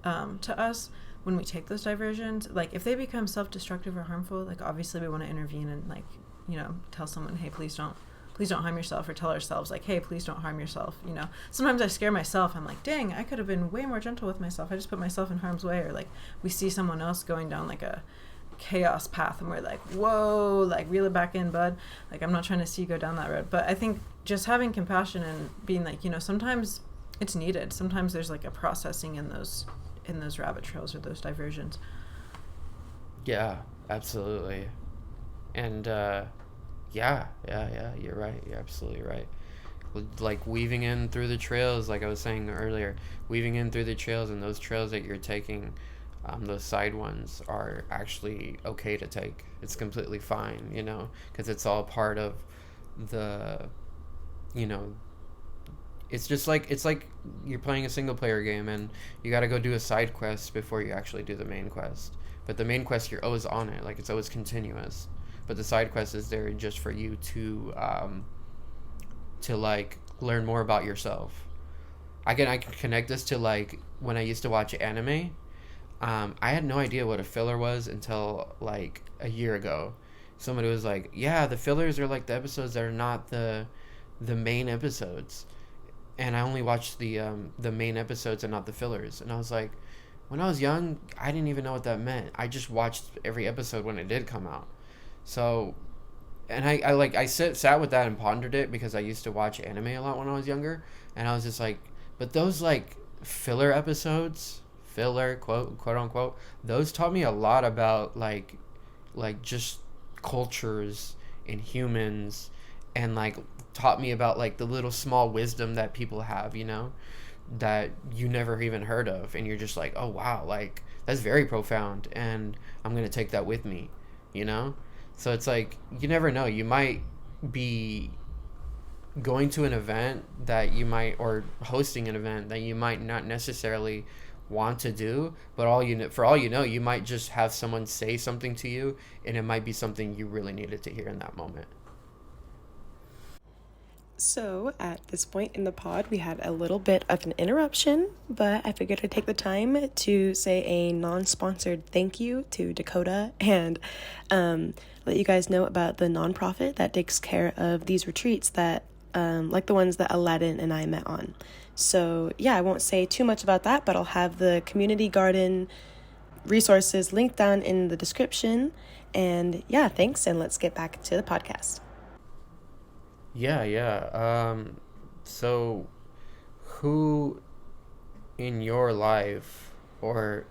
to us when we take those diversions. Like, if they become self-destructive or harmful, like, obviously we want to intervene and, like, you know, tell someone, hey, please don't harm yourself, or tell ourselves, like, hey, please don't harm yourself, you know. Sometimes I scare myself. I'm like, dang, I could have been way more gentle with myself. I just put myself in harm's way. Or, like, we see someone else going down, like, a chaos path, and we're like, whoa, like, reel it back in, bud. Like, I'm not trying to see you go down that road. But I think just having compassion and being like, you know, sometimes it's needed. Sometimes there's, like, a processing in those rabbit trails or those diversions. Yeah, absolutely. And, yeah, you're right. You're absolutely right. Like, weaving in through the trails, like I was saying earlier, weaving in through the trails, and those trails that you're taking, those side ones are actually okay to take. It's completely fine, you know, because it's all part of the, you know, it's like you're playing a single player game, and you got to go do a side quest before you actually do the main quest. But the main quest, you're always on it. Like, it's always continuous. But the side quest is there just for you to like learn more about yourself. I can connect this to, like, when I used to watch anime. I had no idea what a filler was until like a year ago. Somebody was like, "Yeah, the fillers are like the episodes that are not the main episodes," and I only watched the main episodes and not the fillers. And I was like, when I was young, I didn't even know what that meant. I just watched every episode when it did come out. So, and I sat with that and pondered it, because I used to watch anime a lot when I was younger, and I was just like, but those, like, filler episodes, quote unquote, those taught me a lot about like just cultures and humans, and like taught me about like the little small wisdom that people have, you know, that you never even heard of, and you're just like, oh wow, like, that's very profound, and I'm gonna take that with me, you know. So it's like, you never know. You might be going to an event that you might, or hosting an event that you might not necessarily want to do, but for all you know, you might just have someone say something to you, and it might be something you really needed to hear in that moment. So, at this point in the pod, we had a little bit of an interruption, but I figured I'd take the time to say a non-sponsored thank you to Dakota and let you guys know about the nonprofit that takes care of these retreats that, like the ones that Aladdin and I met on. So, yeah, I won't say too much about that, but I'll have the community garden resources linked down in the description. And yeah, thanks, and let's get back to the podcast. Yeah. So who in your life, or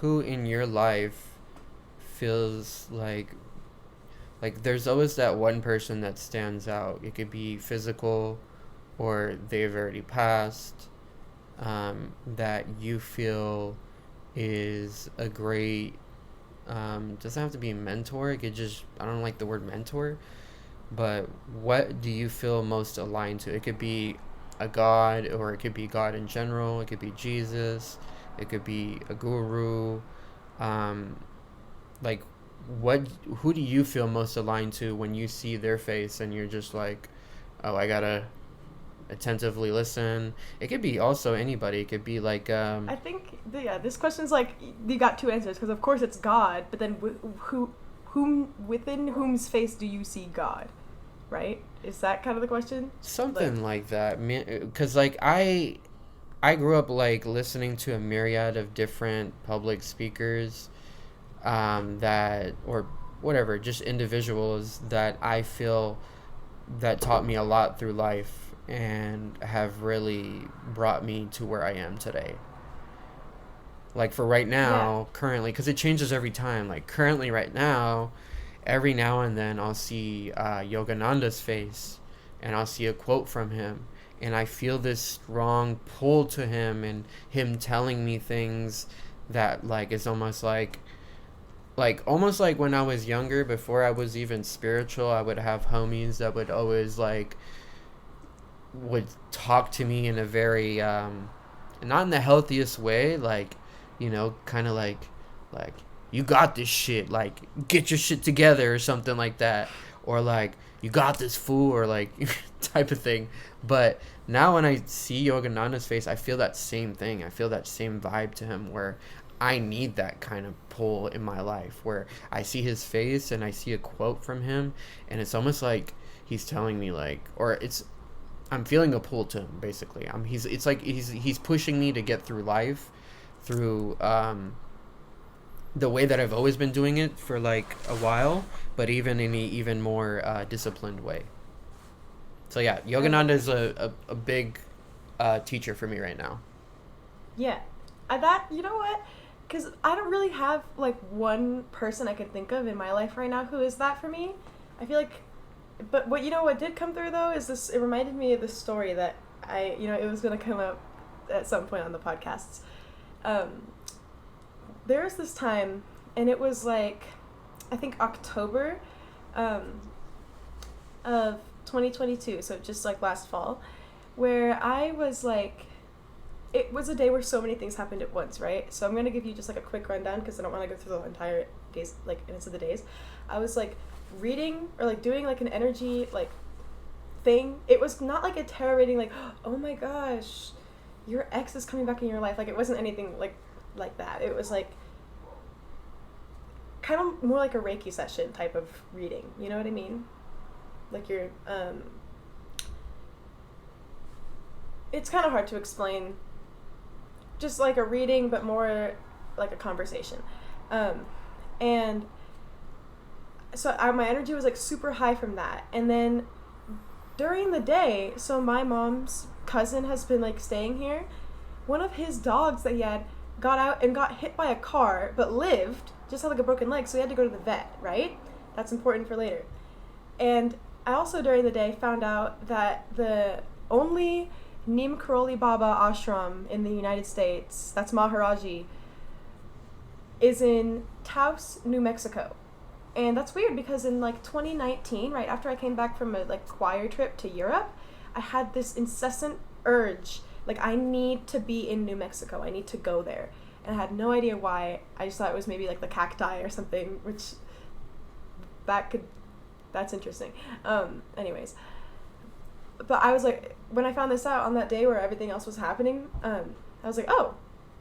who in your life feels like there's always that one person that stands out. It could be physical, or they've already passed, that you feel is a great, doesn't have to be a mentor. It could just, I don't like the word mentor, but what do you feel most aligned to? It could be a god, or it could be God in general. It could be Jesus. It could be a guru. Um, like, who do you feel most aligned to when you see their face and you're just like, oh, I gotta attentively listen? It could be also anybody. It could be like, I think, this question's like, you got two answers, because of course it's God, but then within whom's face do you see God, right? Is that kind of the question? something like that. Because like I grew up like listening to a myriad of different public speakers, that, or whatever, just individuals that I feel that taught me a lot through life and have really brought me to where I am today. Like for right now, currently, because it changes every time. Like currently, right now, every now and then I'll see Yogananda's face, and I'll see a quote from him, and I feel this strong pull to him, and him telling me things that like is almost like when I was younger, before I was even spiritual, I would have homies that would always like would talk to me in a very not in the healthiest way, like, kind of like you got this shit, like get your shit together or something like that, or like you got this, fool, or like type of thing. But now when I see Yogananda's face, I feel that same thing. I feel that same vibe to him, where I need that kind of pull in my life, where I see his face and I see a quote from him, and it's almost like he's telling me, like, or it's, I'm feeling a pull to him, basically. It's like he's pushing me to get through life through the way that I've always been doing it for like a while, but even in an even more disciplined way. So yeah, Yogananda is a big teacher for me right now. Yeah. That, you know what? Because I don't really have, like, one person I can think of in my life right now who is that for me. I feel like, but what did come through, though, is this, it reminded me of this story that it was going to come up at some point on the podcasts. There was this time, and it was, like, I think October of 2022, so just, like, last fall, where I was, like, it was a day where so many things happened at once, right? So I'm going to give you just, like, a quick rundown, because I don't want to go through the entire days, like, minutes of the days. I was, like, reading, or, like, doing, like, an energy, like, thing. It was not, like, a tarot reading, like, oh my gosh, your ex is coming back in your life. Like, it wasn't anything, like that. It was, like, kind of more like a Reiki session type of reading. You know what I mean? Like, you're, it's kind of hard to explain. Just like a reading, but more like a conversation. And so my energy was like super high from that. And then during the day, so my mom's cousin has been like staying here. One of his dogs that he had got out and got hit by a car, but lived, just had like a broken leg, so he had to go to the vet, right? That's important for later. And I also during the day found out that the only Neem Karoli Baba ashram in the United States, that's Maharaji, is in Taos, New Mexico. And that's weird because in like 2019, right after I came back from a like choir trip to Europe, I had this incessant urge, like I need to be in New Mexico, I need to go there. And I had no idea why. I just thought it was maybe like the cacti or something, which that's interesting. Anyways, but I was like, when I found this out on that day where everything else was happening, I was like, oh,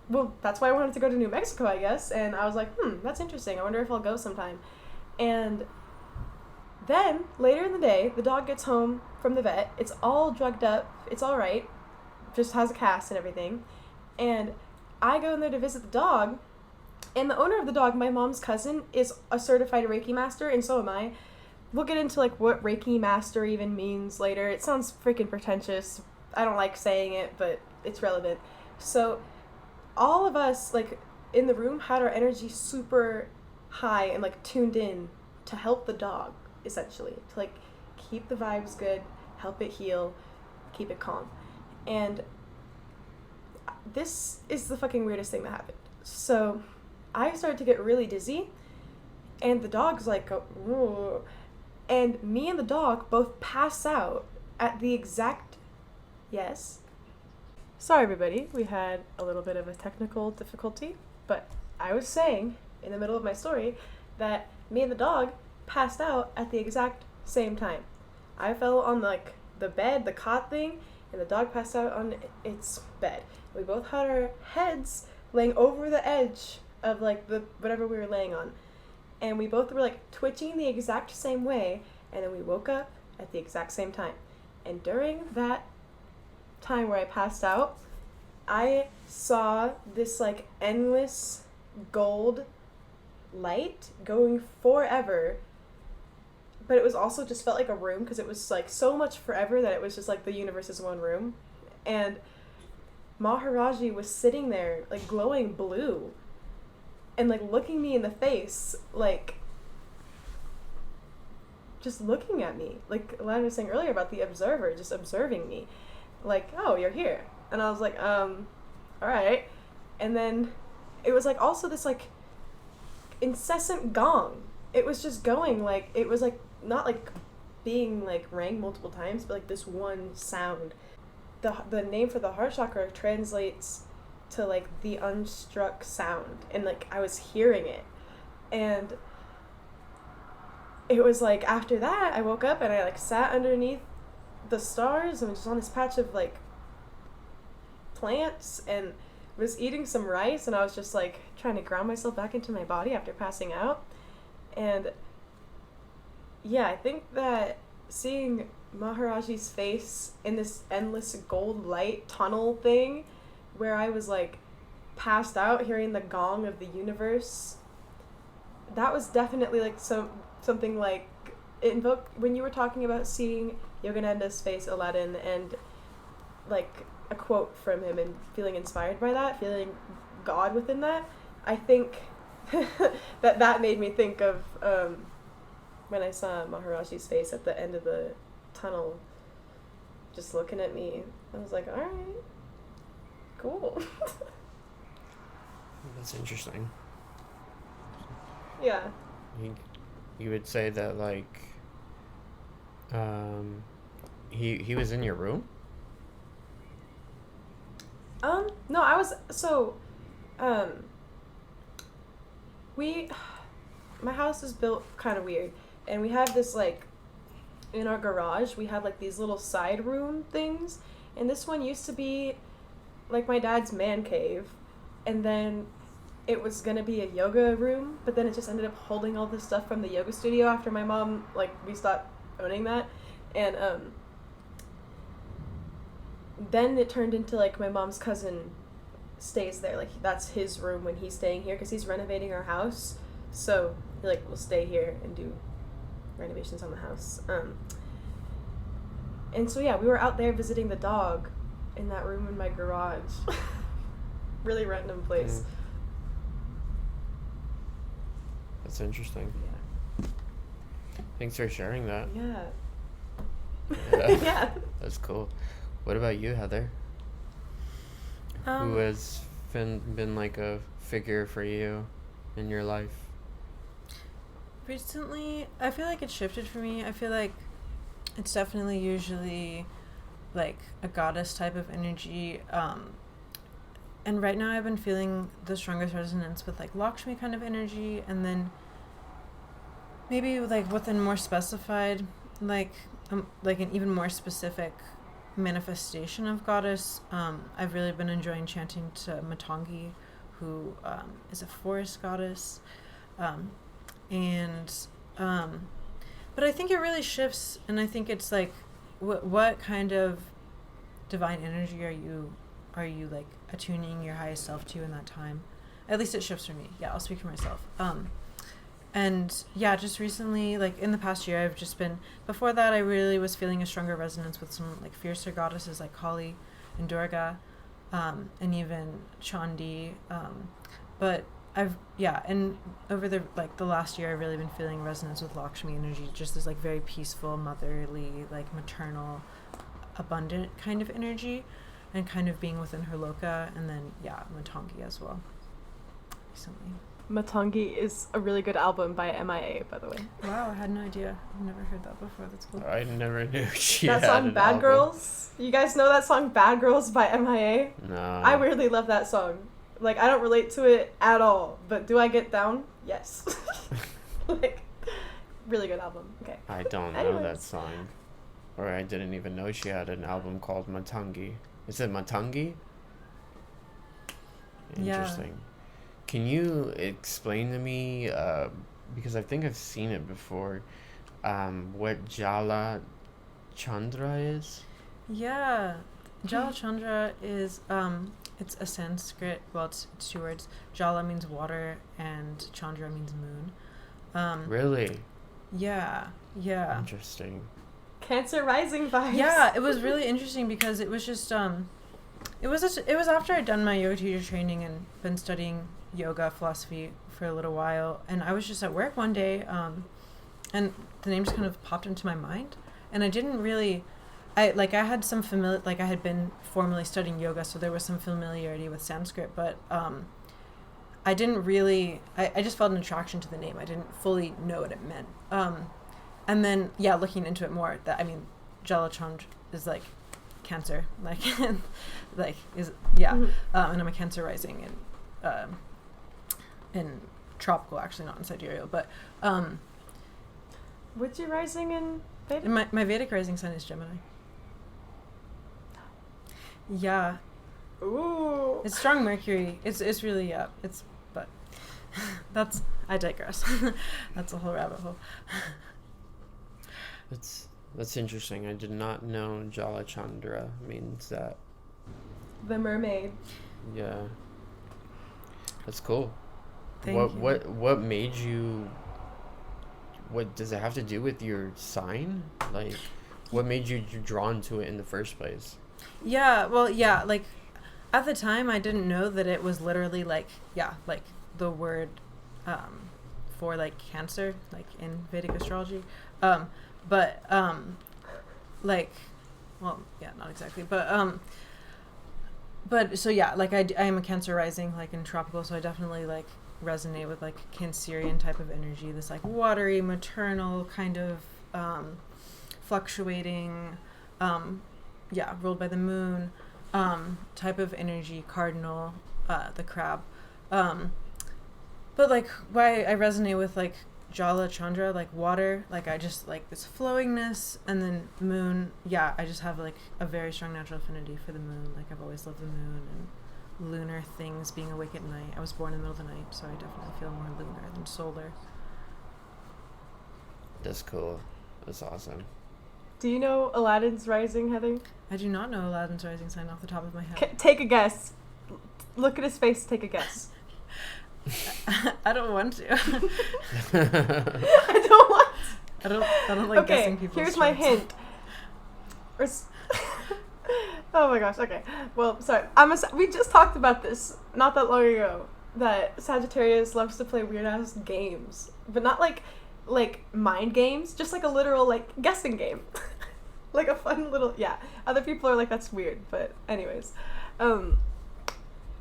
well, that's why I wanted to go to New Mexico, I guess. And I was like, that's interesting. I wonder if I'll go sometime. And then, later in the day, the dog gets home from the vet. It's all drugged up. It's all right. Just has a cast and everything. And I go in there to visit the dog. And the owner of the dog, my mom's cousin, is a certified Reiki master, and so am I. We'll get into, like, what Reiki master even means later. It sounds freaking pretentious. I don't like saying it, but it's relevant. So all of us, like, in the room had our energy super high and, like, tuned in to help the dog, essentially. To, like, keep the vibes good, help it heal, keep it calm. And this is the fucking weirdest thing that happened. So I started to get really dizzy, and the dog's like, ooh. And me and the dog both pass out at the exact... Yes? Sorry, everybody. We had a little bit of a technical difficulty, but I was saying, in the middle of my story, that me and the dog passed out at the exact same time. I fell on, like, the bed, the cot thing, and the dog passed out on its bed. We both had our heads laying over the edge of, like, the whatever we were laying on. And we both were, like, twitching the exact same way, and then we woke up at the exact same time. And during that time where I passed out, I saw this, like, endless gold light going forever, but it was also just felt like a room, because it was, like, so much forever that it was just like the universe is one room. And Maharaji was sitting there, like, glowing blue and, like, looking me in the face, like, just looking at me, like Aladdin was saying earlier about the observer just observing me, like, oh, you're here. And I was like, all right. And then it was, like, also this, like, incessant gong. It was just going, like, it was, like, not, like, being, like, rang multiple times, but, like, this one sound. The name for the heart chakra translates to, like, the unstruck sound, and, like, I was hearing it. And it was, like, after that, I woke up and I, like, sat underneath the stars and was just on this patch of, like, plants and was eating some rice, and I was just, like, trying to ground myself back into my body after passing out. And yeah, I think that seeing Maharaji's face in this endless gold light tunnel thing where I was, like, passed out hearing the gong of the universe, that was definitely, like, something, like, it invoked when you were talking about seeing Yogananda's face, Aladdin, and, like, a quote from him and feeling inspired by that, feeling God within that. I think that made me think of when I saw Maharaji's face at the end of the tunnel just looking at me. I was like, alright, cool. That's interesting. Yeah. You would say that, like, he was in your room? No, I was, so, my house is built kind of weird, and we have this, like, in our garage, we have, like, these little side room things, and this one used to be, like, my dad's man cave, and then it was gonna be a yoga room, but then it just ended up holding all this stuff from the yoga studio after my mom, like, we stopped owning that, and, then it turned into, like, my mom's cousin stays there, like, that's his room when he's staying here, because he's renovating our house, so he, like, will stay here and do renovations on the house, and so, yeah, we were out there visiting the dog in that room in my garage. Really random place. Mm. That's interesting. Yeah. Thanks for sharing that. Yeah. Yeah. That's cool. What about you, Heather? Who has been like a figure for you in your life? Recently, I feel like it shifted for me. I feel like it's definitely usually like a goddess type of energy. And right now I've been feeling the strongest resonance with, like, Lakshmi kind of energy, and then maybe, like, within more specified, like, like an even more specific manifestation of goddess, I've really been enjoying chanting to Matangi, who is a forest goddess, and but I think it really shifts, and I think it's like, what kind of divine energy are you like attuning your highest self to in that time? At least it shifts for me. Yeah, I'll speak for myself. And yeah, just recently, like in the past year, I've just been, before that I really was feeling a stronger resonance with some like fiercer goddesses like Kali and Durga, and even Chandi, but and over the last year I've really been feeling resonance with Lakshmi energy, just this like very peaceful, motherly, like maternal, abundant kind of energy, and kind of being within her loka, and then Matangi as well recently. Matangi is a really good album by MIA, by the way. Wow, I had no idea. I've never heard that before. That's cool. I never knew she that had song an Bad album. Girls. You guys know that song Bad Girls by MIA? No. I weirdly love that song. Like, I don't relate to it at all, but do I get down? Yes. Like, really good album. Okay. I don't know that song. Or I didn't even know she had an album called Matangi. Is it Matangi? Interesting. Yeah. Can you explain to me, because I think I've seen it before, what Jala Chandra is? Yeah. Jala Chandra is, it's a Sanskrit, well, it's two words. Jala means water, and Chandra means moon. Really? Yeah. Interesting. Cancer rising vibes. Yeah, it was really interesting because it was just, it was after I'd done my yoga teacher training and been studying yoga philosophy for a little while, and I was just at work one day, and the name just kind of popped into my mind, and I didn't really, I had some I had been formally studying yoga, so there was some familiarity with Sanskrit, but I didn't really, I just felt an attraction to the name. I didn't fully know what it meant, and then looking into it more, that I mean, Jala Chandra is like Cancer, like like is and I'm a Cancer rising, and in tropical, actually not in sidereal, but What's your rising in Vedic? my Vedic rising sign is Gemini. Yeah. Ooh. It's strong Mercury. It's really but I digress. That's a whole rabbit hole. That's interesting. I did not know Jala Chandra means that. The mermaid. Yeah. That's cool. Thank you. What made you, what does it have to do with your sign? Like, what made you drawn to it in the first place? Yeah, well, like at the time I didn't know that it was literally like the word for like Cancer, like in Vedic astrology, but like, well, yeah, not exactly, but so like I am a Cancer rising, like in tropical, so I definitely like resonate with like Cancerian type of energy, this like watery, maternal kind of fluctuating, ruled by the moon type of energy, cardinal, the crab, but like why I resonate with like Jala Chandra, like water, like I just like this flowingness, and then moon, I just have like a very strong natural affinity for the moon. Like I've always loved the moon and lunar things, being awake at night. I was born in the middle of the night, so I definitely feel more lunar than solar. That's cool. That's awesome. Do you know Aladdin's rising, Heather? I do not know Aladdin's rising sign off the top of my head. Take a guess. Look at his face. Take a guess. I don't want to. I don't want. I don't like guessing people's here's my charts. hint. Oh my gosh. Okay. Well, sorry. We just talked about this not that long ago. That Sagittarius loves to play weird ass games, but not like mind games. Just like a literal like guessing game. Like a fun little Other people are like, that's weird, but anyways.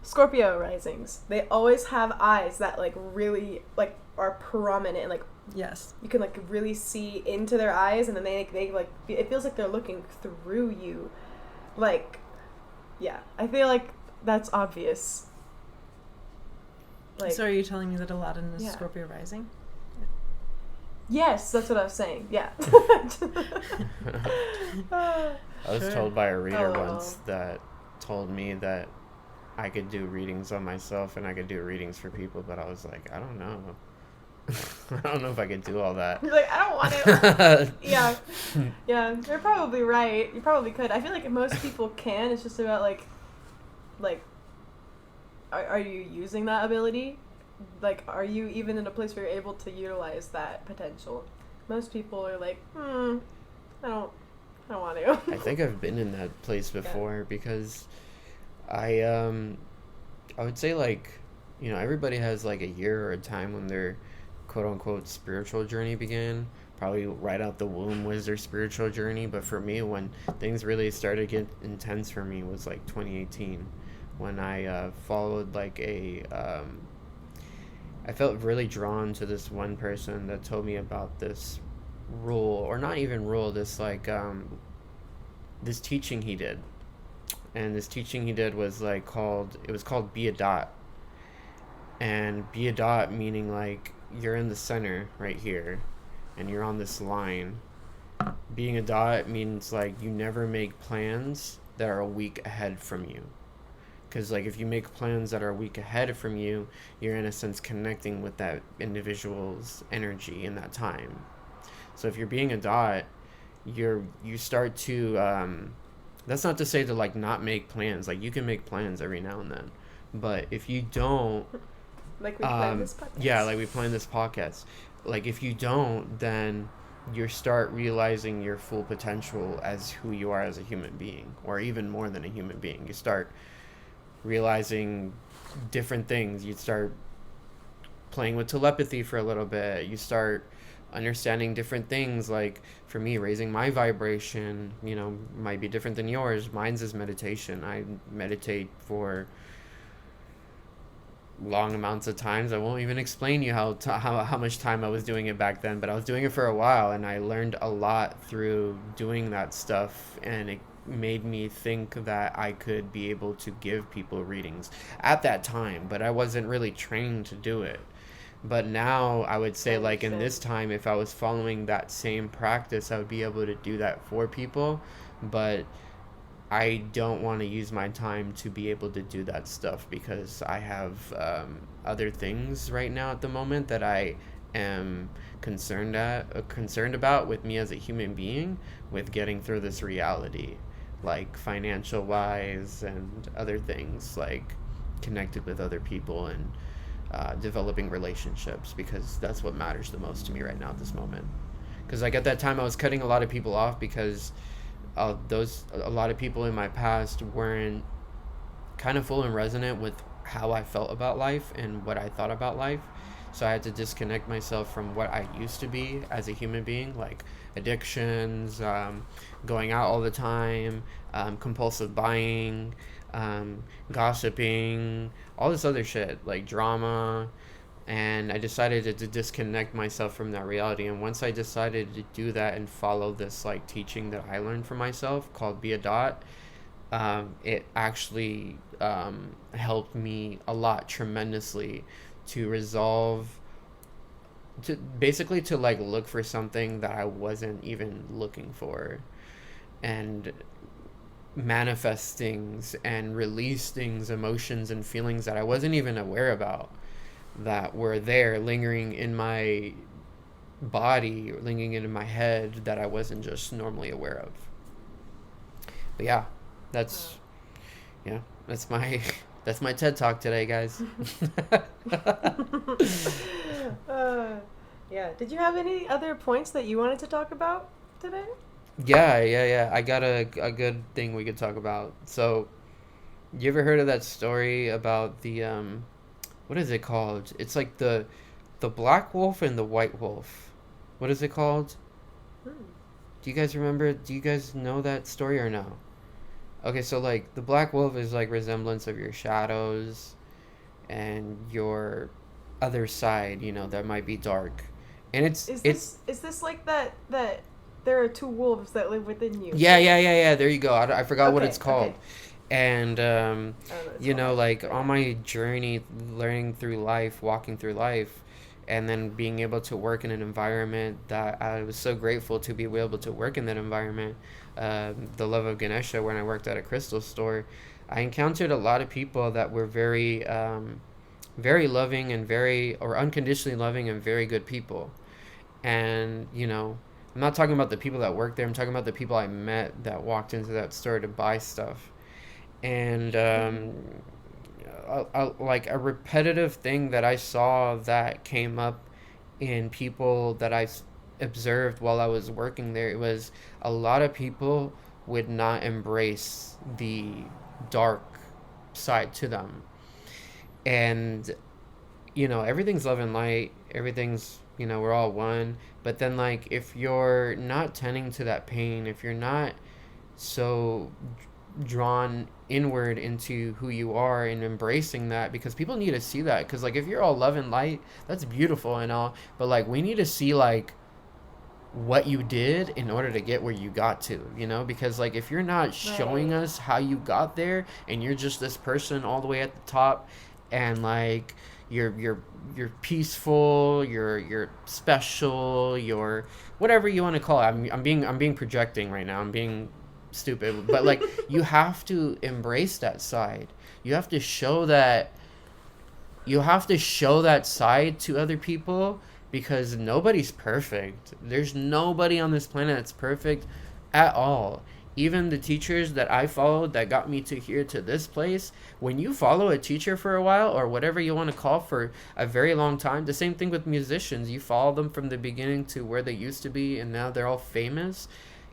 Scorpio risings, they always have eyes that like really like are prominent, like yes, you can like really see into their eyes, and then they like it feels like they're looking through you, like I feel like that's obvious. Like, so are you telling me that Aladdin is Scorpio rising? Yeah. Yeah. Scorpio rising? Yeah. Yeah. Yes, that's what I was saying. Yeah. I was Sure. told by a reader Oh. once that told me that I could do readings on myself and I could do readings for people, but I was like, I don't know. I don't know if I could do all that. You're like, I don't want to. Yeah. Yeah, you're probably right. You probably could. I feel like most people can. It's just about like, are you using that ability? Like, are you even in a place where you're able to utilize that potential? Most people are like, I don't want to. I think I've been in that place before because I would say like, everybody has like a year or a time when their quote unquote spiritual journey began. Probably right out the womb was their spiritual journey, but for me, when things really started to get intense for me was like 2018 when I followed like I felt really drawn to this one person that told me about this rule, or not even rule, this like this teaching he did. And this teaching he did was like called be a dot. And be a dot meaning like you're in the center right here and you're on this line. Being a dot means like you never make plans that are a week ahead from you. Because like if you make plans that are a week ahead from you, you're in a sense connecting with that individual's energy in that time. So if you're being a dot, you start to that's not to say to like not make plans. Like you can make plans every now and then, but if you don't, Like we planned this podcast. yeah, like we planned this podcast. Like if you don't, then you start realizing your full potential as who you are as a human being, or even more than a human being. You start realizing different things. You start playing with telepathy for a little bit. You start understanding different things. Like for me, raising my vibration, might be different than yours. Mine's is meditation. I meditate for long amounts of times. I won't even explain you how much time I was doing it back then, but I was doing it for a while, and I learned a lot through doing that stuff, and it made me think that I could be able to give people readings at that time, but I wasn't really trained to do it. But now I would say like in this time, if I was following that same practice, I would be able to do that for people. But I don't want to use my time to be able to do that stuff because I have other things right now at the moment that I am concerned about with me as a human being, with getting through this reality, like financial wise and other things, like connected with other people and developing relationships, because that's what matters the most to me right now at this moment. Because like at that time I was cutting a lot of people off because a lot of people in my past weren't kind of full and resonant with how I felt about life and what I thought about life. So I had to disconnect myself from what I used to be as a human being, like addictions, going out all the time, compulsive buying, gossiping, all this other shit, like drama. And I decided to disconnect myself from that reality. And once I decided to do that and follow this like teaching that I learned for myself called Be a Dot, it actually helped me a lot tremendously to resolve, to basically to like look for something that I wasn't even looking for, and manifest things and release things, emotions and feelings that I wasn't even aware about, that were there lingering in my body, lingering in my head, that I wasn't just normally aware of. But yeah, that's my that's my TED Talk today, guys. Yeah. Did you have any other points that you wanted to talk about today? Yeah. I got a good thing we could talk about. So, you ever heard of that story about the what is it called? It's like the black wolf and the white wolf. What is it called? Do you guys remember? Do you guys know that story or no? Okay, so like the black wolf is like resemblance of your shadows and your other side, that might be dark. And Is this like that there are two wolves that live within you? Yeah. There you go. I forgot what Okay, it's called. okay. And I don't know what it's called. like on my journey, learning through life, walking through life, and then being able to work in an environment that I was so grateful to be able to work in that environment. The love of Ganesha, when I worked at a crystal store, I encountered a lot of people that were very, very loving and very, or unconditionally loving and very good people. And, you know, I'm not talking about the people that work there. I'm talking about the people I met that walked into that store to buy stuff. And like a repetitive thing that I saw that came up in people that I observed while I was working there, it was a lot of people would not embrace the dark side to them. And, you know, everything's love and light, everything's, you know, we're all one. But then, like, if you're not tending to that pain, if you're not so drawn inward into who you are and embracing that, because people need to see that, because like if you're all love and light, that's beautiful and all, but like we need to see like what you did in order to get where you got to, you know, because like if you're not showing us how you got there and you're just this person all the way at the top, and like you're peaceful, you're special, you're whatever you want to call it. I'm being projecting right now. I'm being stupid, but like you have to embrace that side. You have to show that side to other people, because nobody's perfect. There's nobody on this planet that's perfect at all. Even the teachers that I followed that got me to here, to this place, when you follow a teacher for a while, or whatever you want to call, for a very long time, the same thing with musicians. You follow them from the beginning to where they used to be and now they're all famous.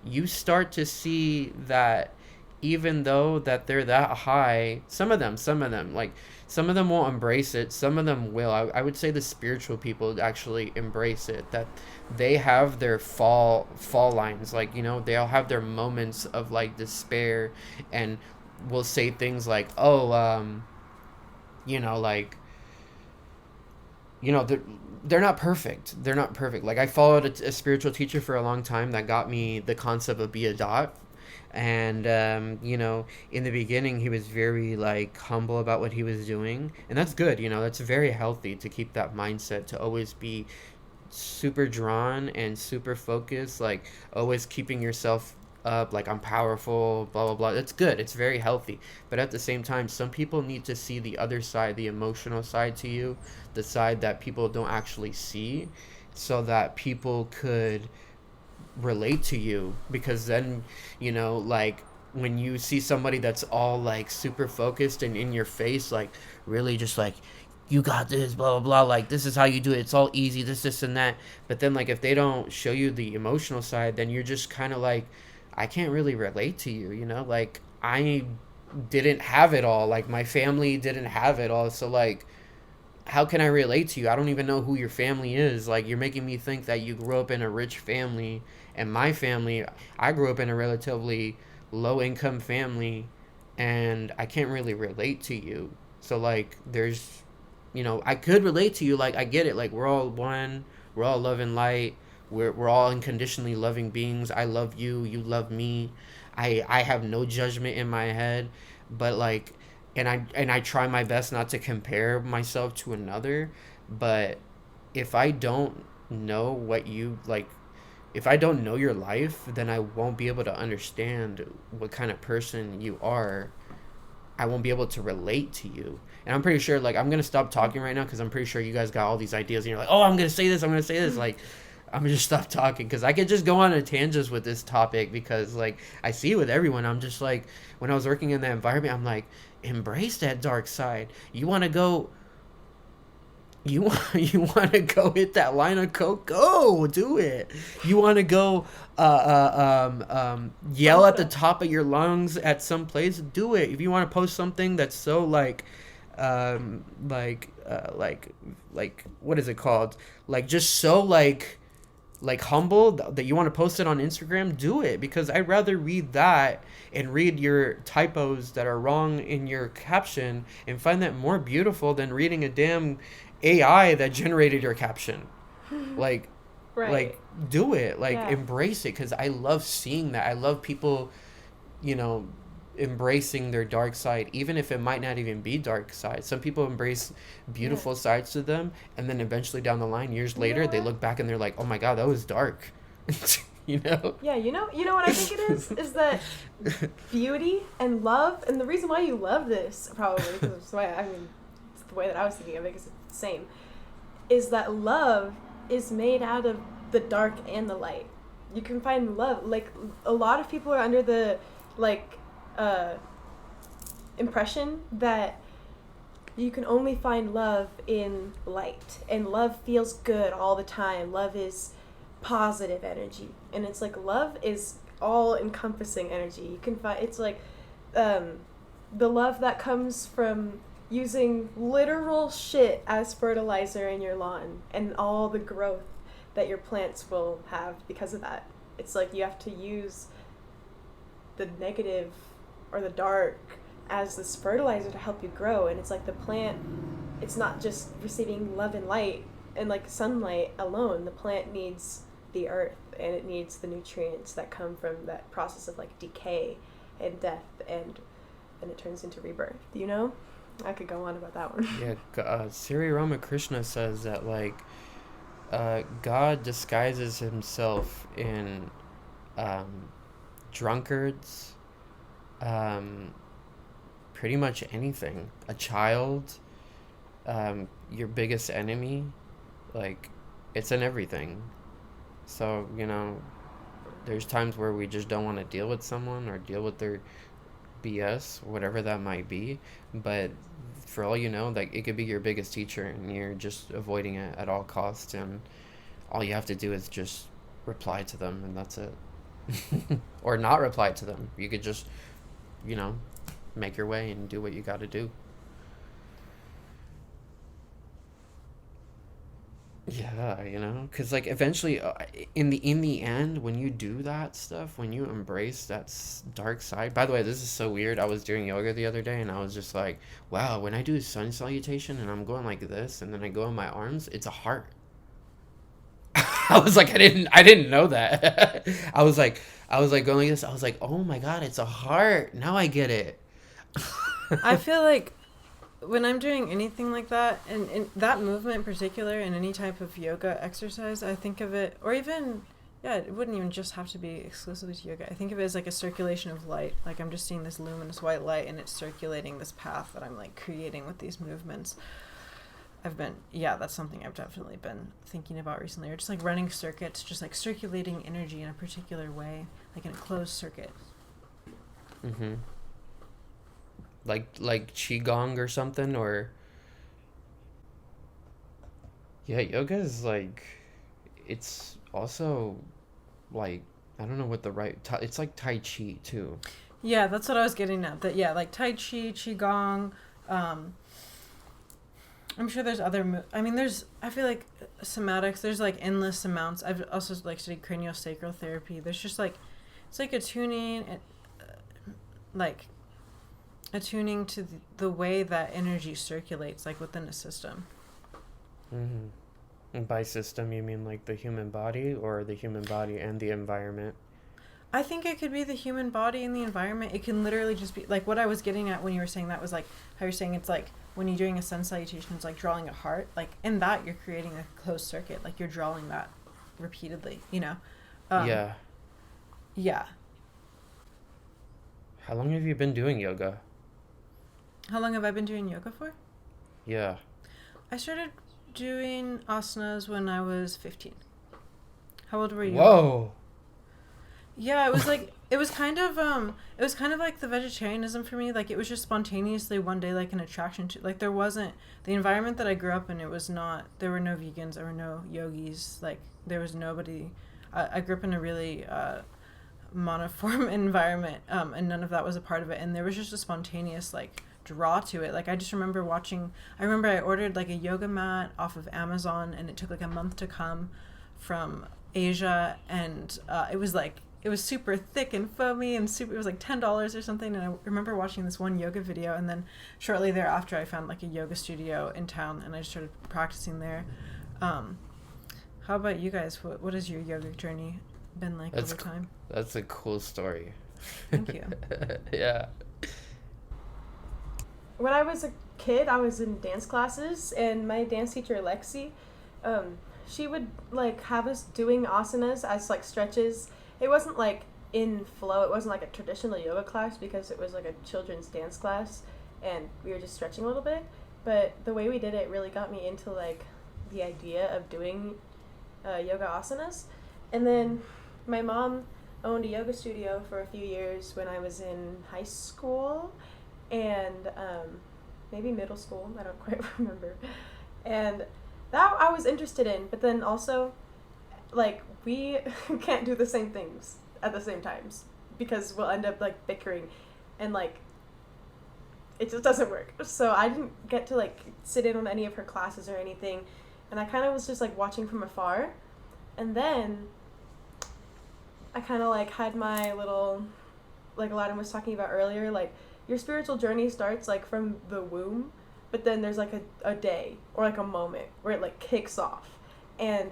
You start to see that even though that they're that high, some of them like some of them won't embrace it, some of them will. I would say the spiritual people actually embrace it, that they have their fall lines, like, you know, they'll have their moments of like despair, and will say things like, oh, you know, like, you know, they're not perfect. They're not perfect. Like I followed a spiritual teacher for a long time that got me the concept of be a dot. And you know, in the beginning he was very like humble about what he was doing, and that's good. You know, that's very healthy to keep that mindset, to always be super drawn and super focused, like always keeping yourself up, like I'm powerful, blah blah blah. That's good, it's very healthy. But at the same time, some people need to see the other side, the emotional side to you, the side that people don't actually see, so that people could relate to you. Because then, you know, like when you see somebody that's all like super focused and in your face, like really just like, you got this, blah blah blah, like this is how you do it, it's all easy, this and that. But then like if they don't show you the emotional side, then you're just kind of like, I can't really relate to you, you know, like I didn't have it all, like my family didn't have it all, so like how can I relate to you? I don't even know who your family is. Like you're making me think that you grew up in a rich family, and my family, I grew up in a relatively low income family, and I can't really relate to you. So like there's, you know, I could relate to you, like I get it, like we're all one, we're all love and light, we're all unconditionally loving beings. I love you, you love me. I have no judgment in my head, but like, and I try my best not to compare myself to another. But if I don't know what you like, if I don't know your life, then I won't be able to understand what kind of person you are. I won't be able to relate to you. And I'm pretty sure, like, I'm going to stop talking right now because I'm pretty sure you guys got all these ideas and you're like, oh, I'm going to say this, I'm going to say this. Like, I'm going to just stop talking because I could just go on a tangent with this topic, because, like, I see it with everyone. I'm just like, when I was working in that environment, I'm like, embrace that dark side. You want to go... You want to go hit that line of coke? Go do it. You want to go yell at the top of your lungs at some place? Do it. If you want to post something that's so like what is it called? Like just so like humble that you want to post it on Instagram, do it, because I'd rather read that and read your typos that are wrong in your caption and find that more beautiful than reading a damn AI that generated your caption. Like, right. Like, do it. Like, yeah. Embrace it, because I love seeing that. I love people, you know, embracing their dark side, even if it might not even be dark side. Some people embrace beautiful sides to them, and then eventually down the line, years later, they look back and they're like, oh my God, that was dark. You know? Yeah, you know what I think it is that beauty and love, and the reason why you love this, probably, because it's the way, it's the way that I was thinking of it, because it's the same, is that love is made out of the dark and the light. You can find love, like, a lot of people are under the, like, impression that you can only find love in light, and love feels good all the time. Love is positive energy, and it's like love is all encompassing energy. You can find, it's like the love that comes from using literal shit as fertilizer in your lawn, and all the growth that your plants will have because of that. It's like you have to use the negative or the dark as this fertilizer to help you grow, and it's like the plant, it's not just receiving love and light and like sunlight alone. The plant needs the earth, and it needs the nutrients that come from that process of like decay and death, and it turns into rebirth. You know, I could go on about that one. Yeah, Sri Ramakrishna says that like God disguises himself in drunkards, pretty much anything. A child, your biggest enemy, like it's in everything. So, you know, there's times where we just don't want to deal with someone or deal with their BS, whatever that might be. But for all you know, like it could be your biggest teacher, and you're just avoiding it at all costs. And all you have to do is just reply to them, and that's it. Or not reply to them. You could just, you know, make your way and do what you got to do. Yeah, you know, because like eventually, in the end, when you do that stuff, when you embrace that dark side. By the way, this is so weird. I was doing yoga the other day, and I was just like, wow, when I do a sun salutation and I'm going like this, and then I go in my arms, it's a heart. I was like, I didn't know that. I was like going like this. I was like, oh my God, it's a heart. Now I get it. I feel like when I'm doing anything like that, and that movement in particular, in any type of yoga exercise, I think of it, or even, yeah, it wouldn't even just have to be exclusively to yoga. I think of it as like a circulation of light. Like I'm just seeing this luminous white light, and it's circulating this path that I'm like creating with these movements. That's something I've definitely been thinking about recently, or just like running circuits, just like circulating energy in a particular way, like in a closed circuit. Mm-hmm. Like qigong or something, or yeah, yoga is like, it's also like, I don't know what the right it's like Tai Chi too. Yeah, that's what I was getting at. That, yeah, like Tai Chi, Qigong. I'm sure there's other I feel like somatics, there's like endless amounts. I've also like studied craniosacral therapy. There's just like, it's like attuning to the way that energy circulates, like within a system. Mm-hmm. And by system, you mean like the human body, or the human body and the environment? I think it could be the human body and the environment. It can literally just be like what I was getting at when you were saying that was like how you're saying it's like when you're doing a sun salutation, it's like drawing a heart. Like in that, you're creating a closed circuit. Like you're drawing that repeatedly, you know? Yeah. Yeah. How long have you been doing yoga? How long have I been doing yoga for? Yeah. I started doing asanas when I was 15. How old were you? Whoa. Yeah, it was like it was kind of like the vegetarianism for me. Like it was just spontaneously one day like an attraction to, like there wasn't, the environment that I grew up in, it was not, there were no vegans, there were no yogis, like there was nobody. I grew up in a really monoform environment, and none of that was a part of it, and there was just a spontaneous like draw to it. Like I just remember I ordered like a yoga mat off of Amazon, and it took like a month to come from Asia, and it was super thick and foamy and it was like $10 or something. And I remember watching this one yoga video, and then shortly thereafter I found like a yoga studio in town, and I just started practicing there. How about you guys? What has your yoga journey been like over time? That's a cool story. Thank you. Yeah. When I was a kid, I was in dance classes, and my dance teacher, Lexi, she would like have us doing asanas as like stretches. It wasn't like in flow. It wasn't like a traditional yoga class because it was like a children's dance class, and we were just stretching a little bit. But the way we did it really got me into like the idea of doing yoga asanas. And then my mom owned a yoga studio for a few years when I was in high school and maybe middle school. I don't quite remember. And that I was interested in, but then also, like, we can't do the same things at the same times because we'll end up like bickering, and like it just doesn't work. So I didn't get to like sit in on any of her classes or anything, and I kind of was just like watching from afar. And then I kind of like had my little, like Aladdin was talking about earlier, like your spiritual journey starts like from the womb, but then there's like a day or like a moment where it like kicks off. And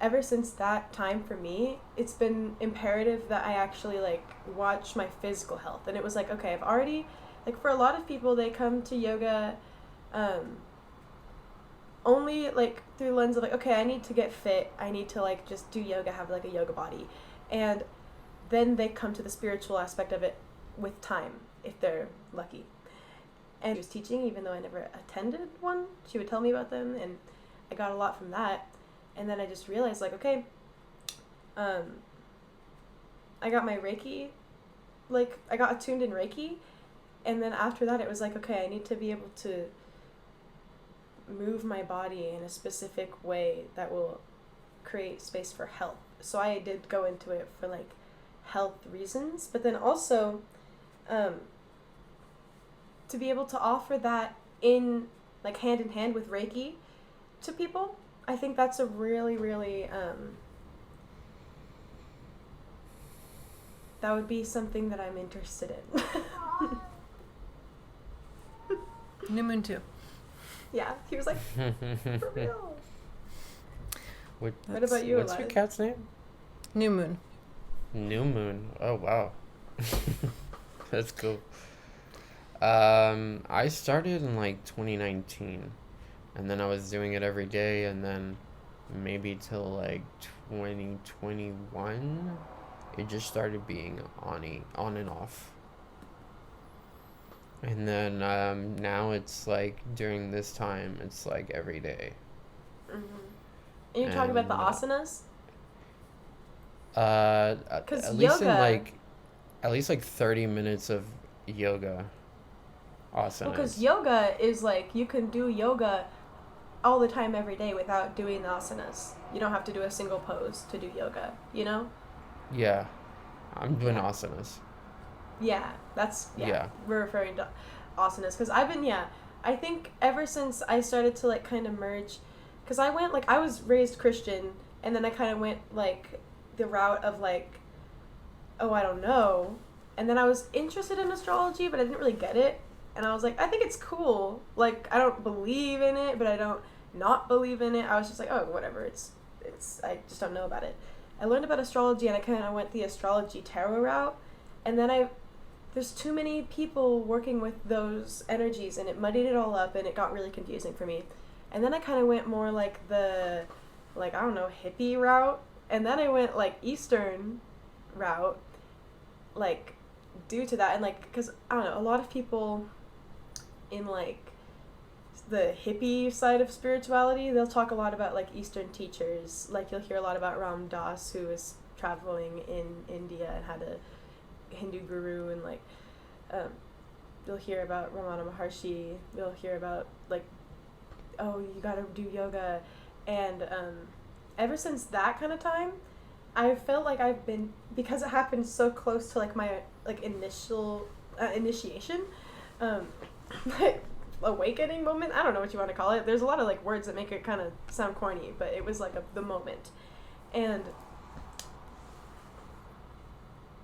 ever since that time for me, it's been imperative that I actually like watch my physical health. And it was like, okay, I've already, like for a lot of people, they come to yoga only like through the lens of like, okay, I need to get fit, I need to like just do yoga, have like a yoga body. And then they come to the spiritual aspect of it with time, if they're lucky. And she was teaching, even though I never attended one, she would tell me about them, and I got a lot from that. And then I just realized, like, okay, I got my Reiki, like, I got attuned in Reiki, and then after that it was like, okay, I need to be able to move my body in a specific way that will create space for health. So I did go into it for, like, health reasons, but then also, to be able to offer that in, like, hand in hand with Reiki to people, I think that's a really, really, that would be something that I'm interested in. New Moon too. Yeah, he was like, for real. What about you, What's your Aladdin? cat's name? New Moon. New Moon. Oh, wow. That's cool. I started in like 2019, and then I was doing it every day, and then maybe till like 2021, it just started being on and off. And then now it's like during this time, it's like every day. Mm-hmm. And you're talking about the asanas? At least yoga- at least like 30 minutes of yoga asanas. Well, because yoga is like, you can do yoga all the time every day without doing the asanas. You don't have to do a single pose to do yoga, you know? Yeah, I'm doing Yeah. asanas. Yeah, that's, Yeah. we're referring to asanas. Because I've been, I think ever since I started to, like, kind of merge, because I went, like, I was raised Christian, and then I kind of went, like, the route of, like, oh, I don't know. And then I was interested in astrology, but I didn't really get it. And I was like, I think it's cool. Like, I don't believe in it, but I don't not believe in it. I was just like, oh, whatever. It's I just don't know about it. I learned about astrology, and I kind of went the astrology tarot route. And then there's too many people working with those energies, and it muddied it all up, and it got really confusing for me. And then I kind of went more like the, like, I don't know, hippie route. And then I went, like, Eastern route, like, due to that. And, like, because, I don't know, a lot of people in, like, the hippie side of spirituality, they'll talk a lot about, like, Eastern teachers. Like, you'll hear a lot about Ram Dass, who was traveling in India and had a Hindu guru, and, like, you'll hear about Ramana Maharshi. You'll hear about, like, oh, you gotta do yoga. And ever since that kind of time, I felt like I've been, because it happened so close to, like, my, like, initial initiation, like, awakening moment. I don't know what you want to call it. There's a lot of, like, words that make it kind of sound corny, but it was, like, the moment. And,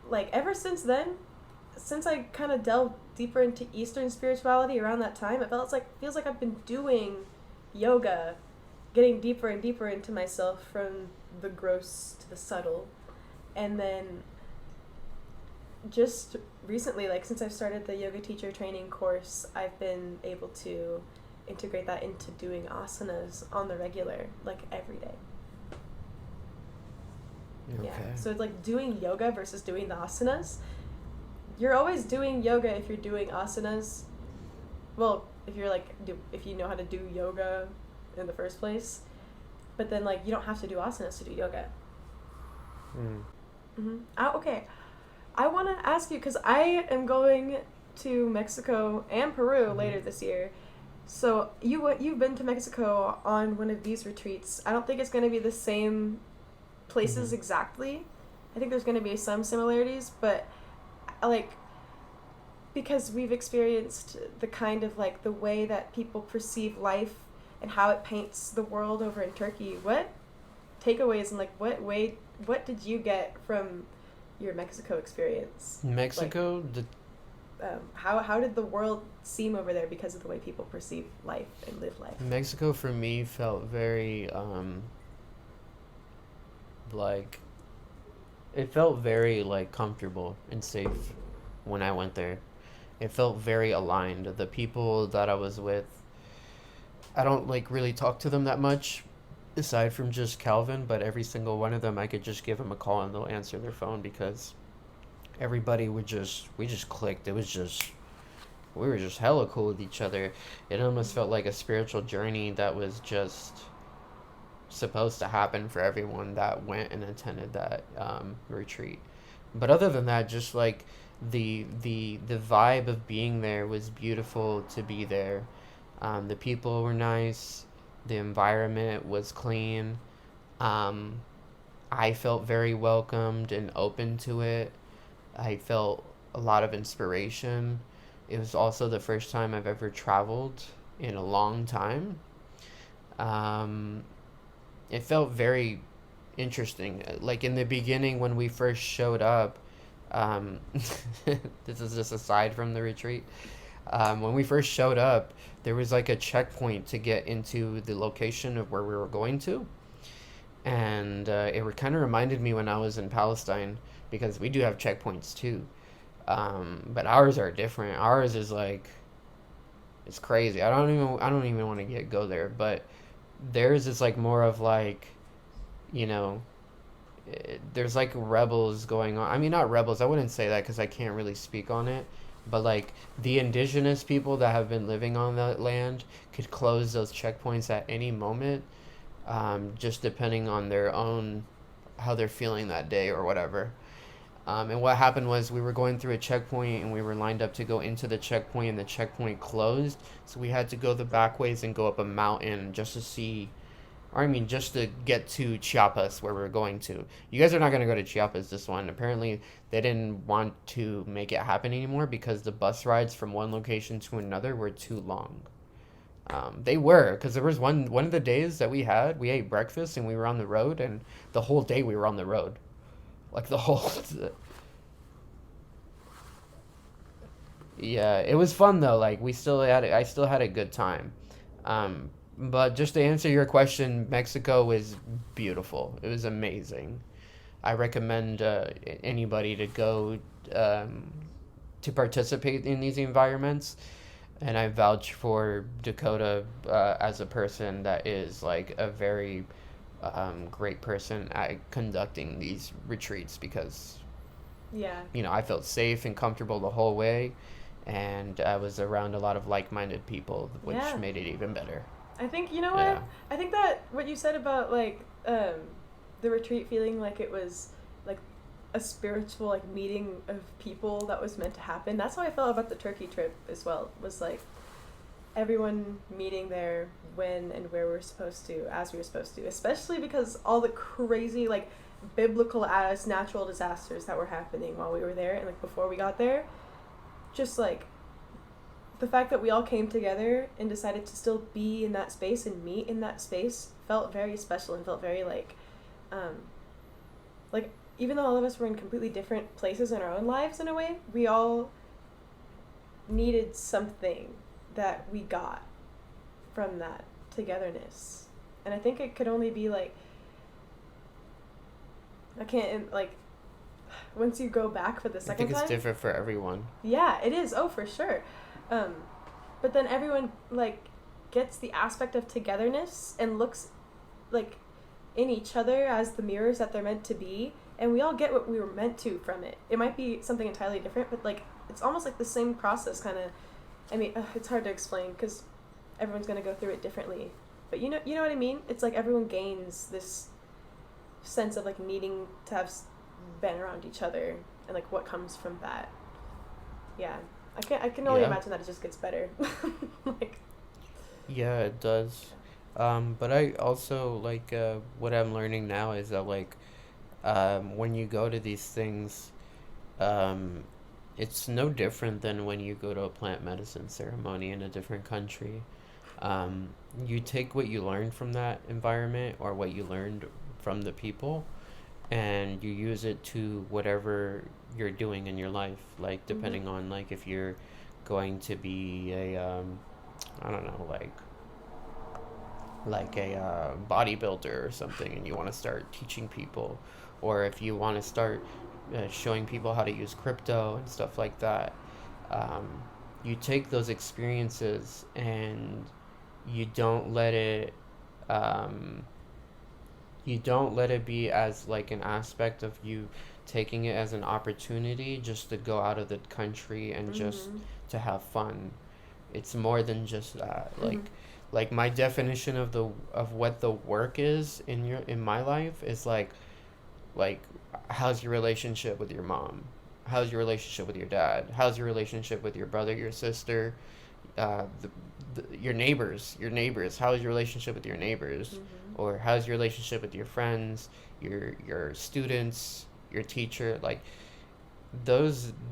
like, ever since then, since I kind of delved deeper into Eastern spirituality around that time, it feels like I've been doing yoga, getting deeper and deeper into myself, from the gross to the subtle. And then just recently, like since I've started the yoga teacher training course, I've been able to integrate that into doing asanas on the regular, like every day. Okay. Yeah. So it's like doing yoga versus doing the asanas. You're always doing yoga if you're doing asanas. Well, if you're like if you know how to do yoga in the first place, but then like you don't have to do asanas to do yoga. Okay, I want to ask you because I am going to Mexico and Peru later this year. So you've been to Mexico on one of these retreats. I don't think it's going to be the same places exactly. I think there's going to be some similarities, but like because we've experienced the kind of like the way that people perceive life and how it paints the world over in Turkey. What takeaways and like what did you get from your Mexico experience? Mexico, how did the world seem over there because of the way people perceive life and live life? Mexico for me felt very like it felt very like comfortable and safe when I went there. It felt very aligned. The people that I was with, I don't like really talk to them that much aside from just Calvin, but every single one of them I could just give them a call and they'll answer their phone because everybody we just clicked. It was just we were just hella cool with each other. It almost felt like a spiritual journey that was just supposed to happen for everyone that went and attended that retreat. But other than that, just like the vibe of being there was beautiful to be there. The people were nice. The environment was clean. I felt very welcomed and open to it. I felt a lot of inspiration. It was also the first time I've ever traveled in a long time. It felt very interesting. Like in the beginning when we first showed up, this is just aside from the retreat. When we first showed up, there was like a checkpoint to get into the location of where we were going to. And it kind of reminded me when I was in Palestine, because we do have checkpoints too. But ours are different. Ours is like, it's crazy. I don't even want to go there, but theirs is like more of like, you know, there's like rebels going on. I mean, not rebels. I wouldn't say that because I can't really speak on it. But like the indigenous people that have been living on that land could close those checkpoints at any moment, just depending on their own, how they're feeling that day or whatever. And what happened was we were going through a checkpoint and we were lined up to go into the checkpoint and the checkpoint closed. So we had to go the back ways and go up a mountain just to get to Chiapas where we're going to. You guys are not going to go to Chiapas this one. Apparently they didn't want to make it happen anymore because the bus rides from one location to another were too long. They were, because there was one of the days that we ate breakfast and we were on the road, and the whole day we were on the road. Like the whole... Yeah, it was fun though. Like I still had a good time. But just to answer your question, Mexico was beautiful. It was amazing. I recommend anybody to go to participate in these environments. And I vouch for Dakota as a person that is like a very great person at conducting these retreats because, I felt safe and comfortable the whole way. And I was around a lot of like-minded people, which made it even better. I think, you know what? Yeah. I think that what you said about, like, the retreat feeling like it was, like, a spiritual, like, meeting of people that was meant to happen, that's how I felt about the Turkey trip as well. It was, like, everyone meeting there when and where we're supposed to, as we were supposed to, especially because all the crazy, like, biblical-ass natural disasters that were happening while we were there and, like, before we got there. Just, like, the fact that we all came together and decided to still be in that space and meet in that space felt very special and felt very, like, even though all of us were in completely different places in our own lives in a way, we all needed something that we got from that togetherness. And I think it could only be, like, once you go back for the I second think it's time, different for everyone. yeah, it is. Oh, for sure. But then everyone like gets the aspect of togetherness and looks like in each other as the mirrors that they're meant to be, and we all get what we were meant to from it. It might be something entirely different, but like it's almost like the same process, kind of. I mean, it's hard to explain because everyone's gonna go through it differently. But you know what I mean. It's like everyone gains this sense of like needing to have been around each other and like what comes from that. Yeah, I can only imagine that it just gets better. Like. Yeah, it does. But I also like what I'm learning now is that like when you go to these things, it's no different than when you go to a plant medicine ceremony in a different country. You take what you learned from that environment or what you learned from the people, and you use it to whatever you're doing in your life. Like depending on like if you're going to be a I don't know, like a bodybuilder or something, and you want to start teaching people, or if you want to start showing people how to use crypto and stuff like that. You take those experiences and you don't let it be as like an aspect of you taking it as an opportunity just to go out of the country and just to have fun. It's more than just that. Like my definition of what the work is in my life is like how's your relationship with your mom? How's your relationship with your dad? How's your relationship with your brother, your sister, your neighbors? How's your relationship with your neighbors? Or how's your relationship with your friends, your students, your teacher? Like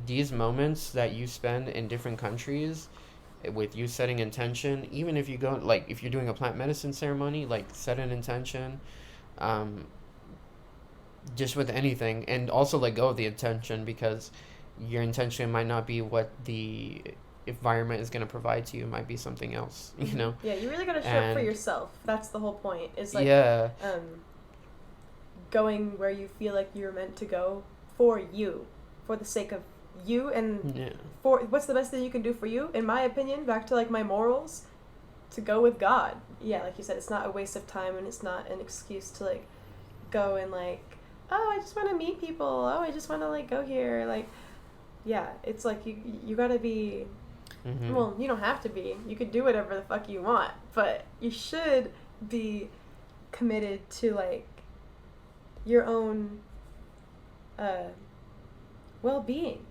these moments that you spend in different countries with you setting intention, even if you go like if you're doing a plant medicine ceremony, like set an intention. Just with anything, and also let go of the intention, because your intention might not be what the environment is going to provide to you. It might be something else, you know. Yeah, you really got to show up for yourself. That's the whole point. Is like going where you feel like you're meant to go for you, for the sake of you, and for what's the best thing you can do for you. In my opinion, back to like my morals, to go with God. Yeah, like you said, it's not a waste of time, and it's not an excuse to like go and like, oh, I just want to meet people. Oh, I just want to like go here. Like, yeah, it's like you gotta be. Well, you don't have to be. You could do whatever the fuck you want, but you should be committed to like your own well-being,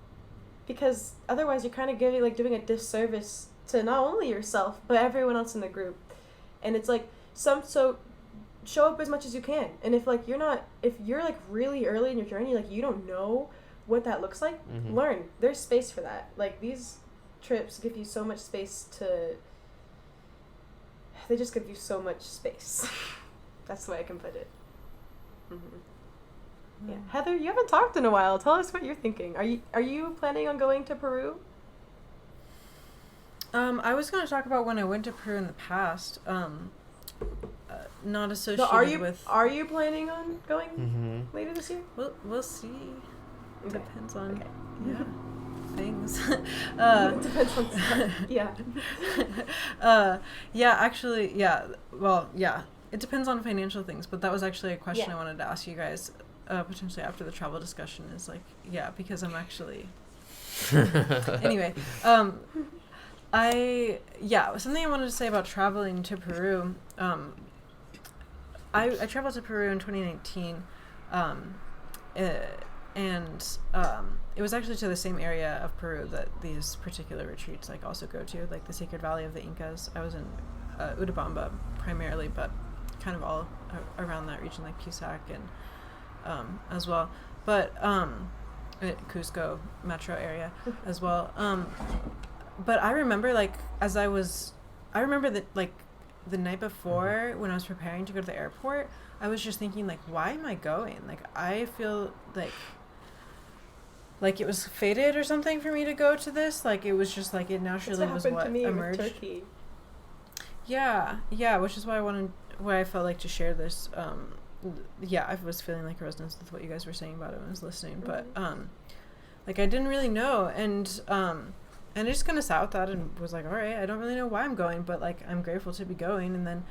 because otherwise you're kind of doing a disservice to not only yourself but everyone else in the group. And it's like so show up as much as you can, and if you're like really early in your journey, like you don't know what that looks like, learn. There's space for that. Like these trips give you so much space they just give you so much space. That's the way I can put it. Yeah, Heather, you haven't talked in a while. Tell us what you're thinking. Are you planning on going to Peru? I was going to talk about when I went to Peru in the past. Not associated with. Are you planning on going later this year? We'll see. Okay. Depends on things. It depends on stuff. Yeah. Yeah. Actually, yeah. Well, yeah. It depends on financial things, but that was actually a question I wanted to ask you guys, potentially after the travel discussion. Is like, because I'm actually. Anyway, something I wanted to say about traveling to Peru. I traveled to Peru in 2019, and it was actually to the same area of Peru that these particular retreats like also go to, like the Sacred Valley of the Incas. I was in Urubamba primarily, but kind of all around that region, like Pisac and as well. But Cusco metro area as well. But I remember that like the night before when I was preparing to go to the airport, I was just thinking like, why am I going? Like I feel like it was fated or something for me to go to this. Like it was just like it naturally was what to me emerged. With Turkey. Yeah, which is why I felt like to share this yeah, I was feeling like a resonance with what you guys were saying about it when I was listening, but like I didn't really know, and I just kind of sat with that and was like, all right, I don't really know why I'm going, but like I'm grateful to be going. And then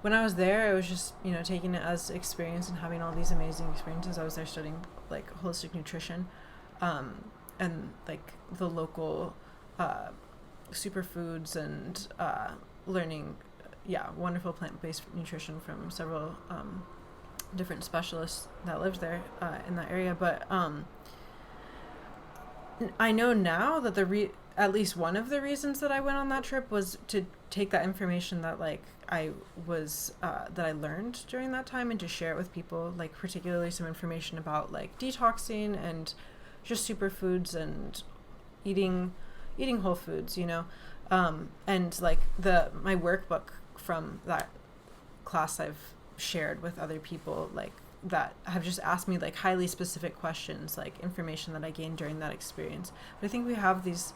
when I was there, I was just, you know, taking it as experience and having all these amazing experiences. I was there studying like holistic nutrition, and like the local superfoods, and learning wonderful plant-based nutrition from several different specialists that lived there in that area. But I know now that at least one of the reasons that I went on that trip was to take that information that like I was that I learned during that time, and to share it with people, like particularly some information about like detoxing and just superfoods and eating whole foods, you know, and like my workbook from that class I've shared with other people, like that have just asked me like highly specific questions, like information that I gained during that experience. But I think we have these,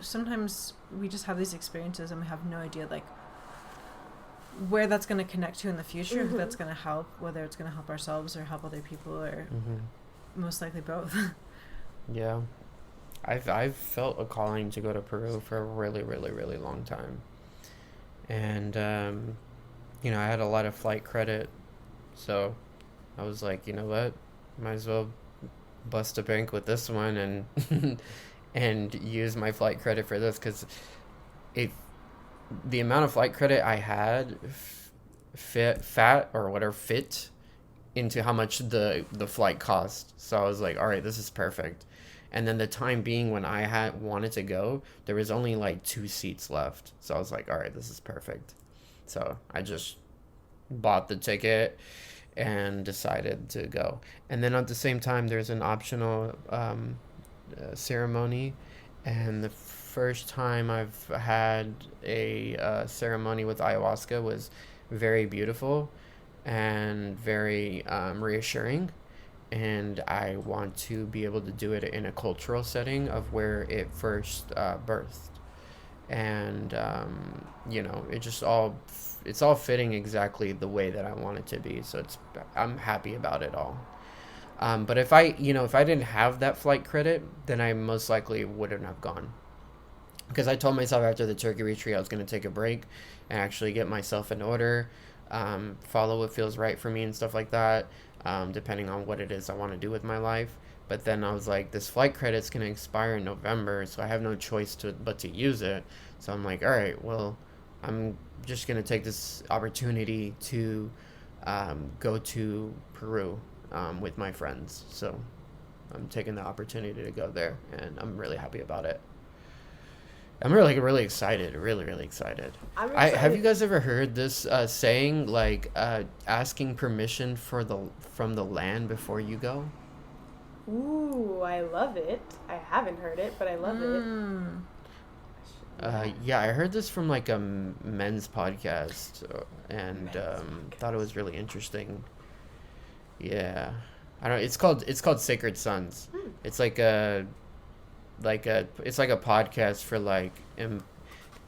sometimes we just have these experiences and we have no idea like where that's going to connect to in the future, who that's going to help, whether it's going to help ourselves or help other people, or most likely both. Yeah. I've felt a calling to go to Peru for a really, really, really long time. And, you know, I had a lot of flight credit, so I was like, you know what, might as well bust a bank with this one and and use my flight credit for this, because the amount of flight credit I had fit into how much the flight cost. So I was like, all right, this is perfect. And then the time being when I wanted to go, there was only like 2 seats left. So I was like, all right, this is perfect. So I just bought the ticket and decided to go. And then at the same time, there's an optional ceremony. And the first time I've had a ceremony with ayahuasca was very beautiful and very reassuring. And I want to be able to do it in a cultural setting of where it first birthed. And, you know, it's all fitting exactly the way that I want it to be. So I'm happy about it all. But if I didn't have that flight credit, then I most likely wouldn't have gone. Because I told myself after the Turkey retreat I was going to take a break and actually get myself in order, follow what feels right for me and stuff like that, depending on what it is I want to do with my life. But then I was like, this flight credit's going to expire in November, so I have no choice but to use it. So I'm like, all right, well, I'm just going to take this opportunity to go to Peru with my friends. So I'm taking the opportunity to go there, and I'm really happy about it. I'm really excited, really excited. I'm excited. Have you guys ever heard this saying, like asking permission from the land before you go? Ooh, I love it. I haven't heard it, but I love it. Yeah, I heard this from like a men's podcast, and thought it was really interesting. Yeah, I don't. It's called Sacred Sons. It's like a podcast for like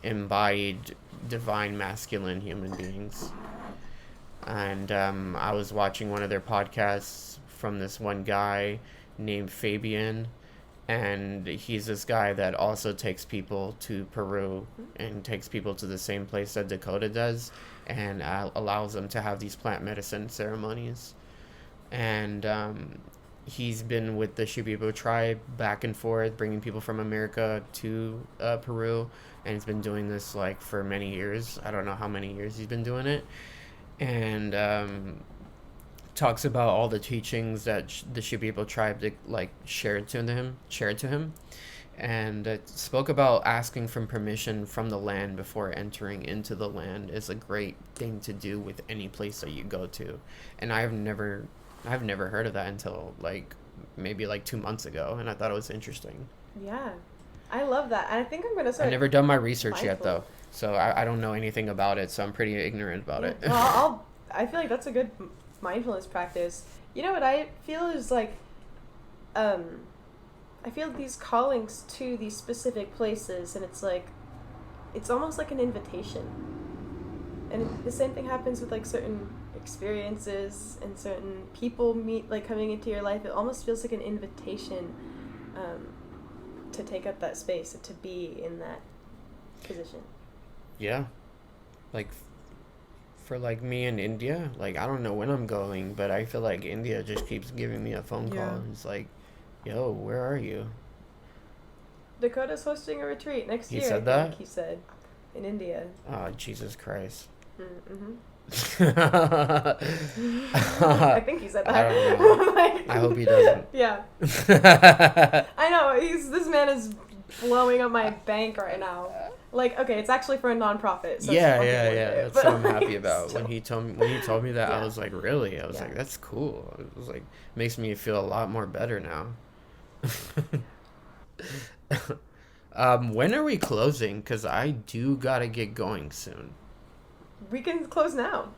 embodied divine masculine human beings. And I was watching one of their podcasts from this one guy named Fabian, and he's this guy that also takes people to Peru and takes people to the same place that Dakota does, and allows them to have these plant medicine ceremonies. And he's been with the Shipibo tribe back and forth, bringing people from America to Peru, and he's been doing this like for many years. I don't know how many years he's been doing it, and talks about all the teachings that the Shipibo tribe like shared to him, and spoke about asking for permission from the land before entering into the land is a great thing to do with any place that you go to. And I've never heard of that until like maybe like 2 months ago, and I thought it was interesting. Yeah, I love that. I think I'm gonna start. I've never done my research yet though, so I don't know anything about it, so I'm pretty ignorant about it. Well, I feel like that's a good mindfulness practice. You know what I feel is like, I feel these callings to these specific places, and it's like, it's almost like an invitation. And the same thing happens with like certain experiences and certain people meet, like, coming into your life, it almost feels like an invitation to take up that space and to be in that position. Yeah. Like, for, like, me in India, like, I don't know when I'm going, but I feel like India just keeps giving me a phone call. Yeah. And it's like, yo, where are you? Dakota's hosting a retreat next He year, said I that? think he said, in India. Oh, Jesus Christ. Mm-hmm. I I think he said that. don't know. Like, I hope he doesn't. Yeah. I know, this man is blowing up my bank right now. Like, okay, it's actually for a nonprofit. So Yeah. it's fucking worth it, That's but, what I'm like, happy about. still. When he told me that, Yeah. I was like, really? I was Yeah. like, that's cool. It was like, makes me feel a lot more better now. When are we closing? Because I do gotta get going soon. We can close now.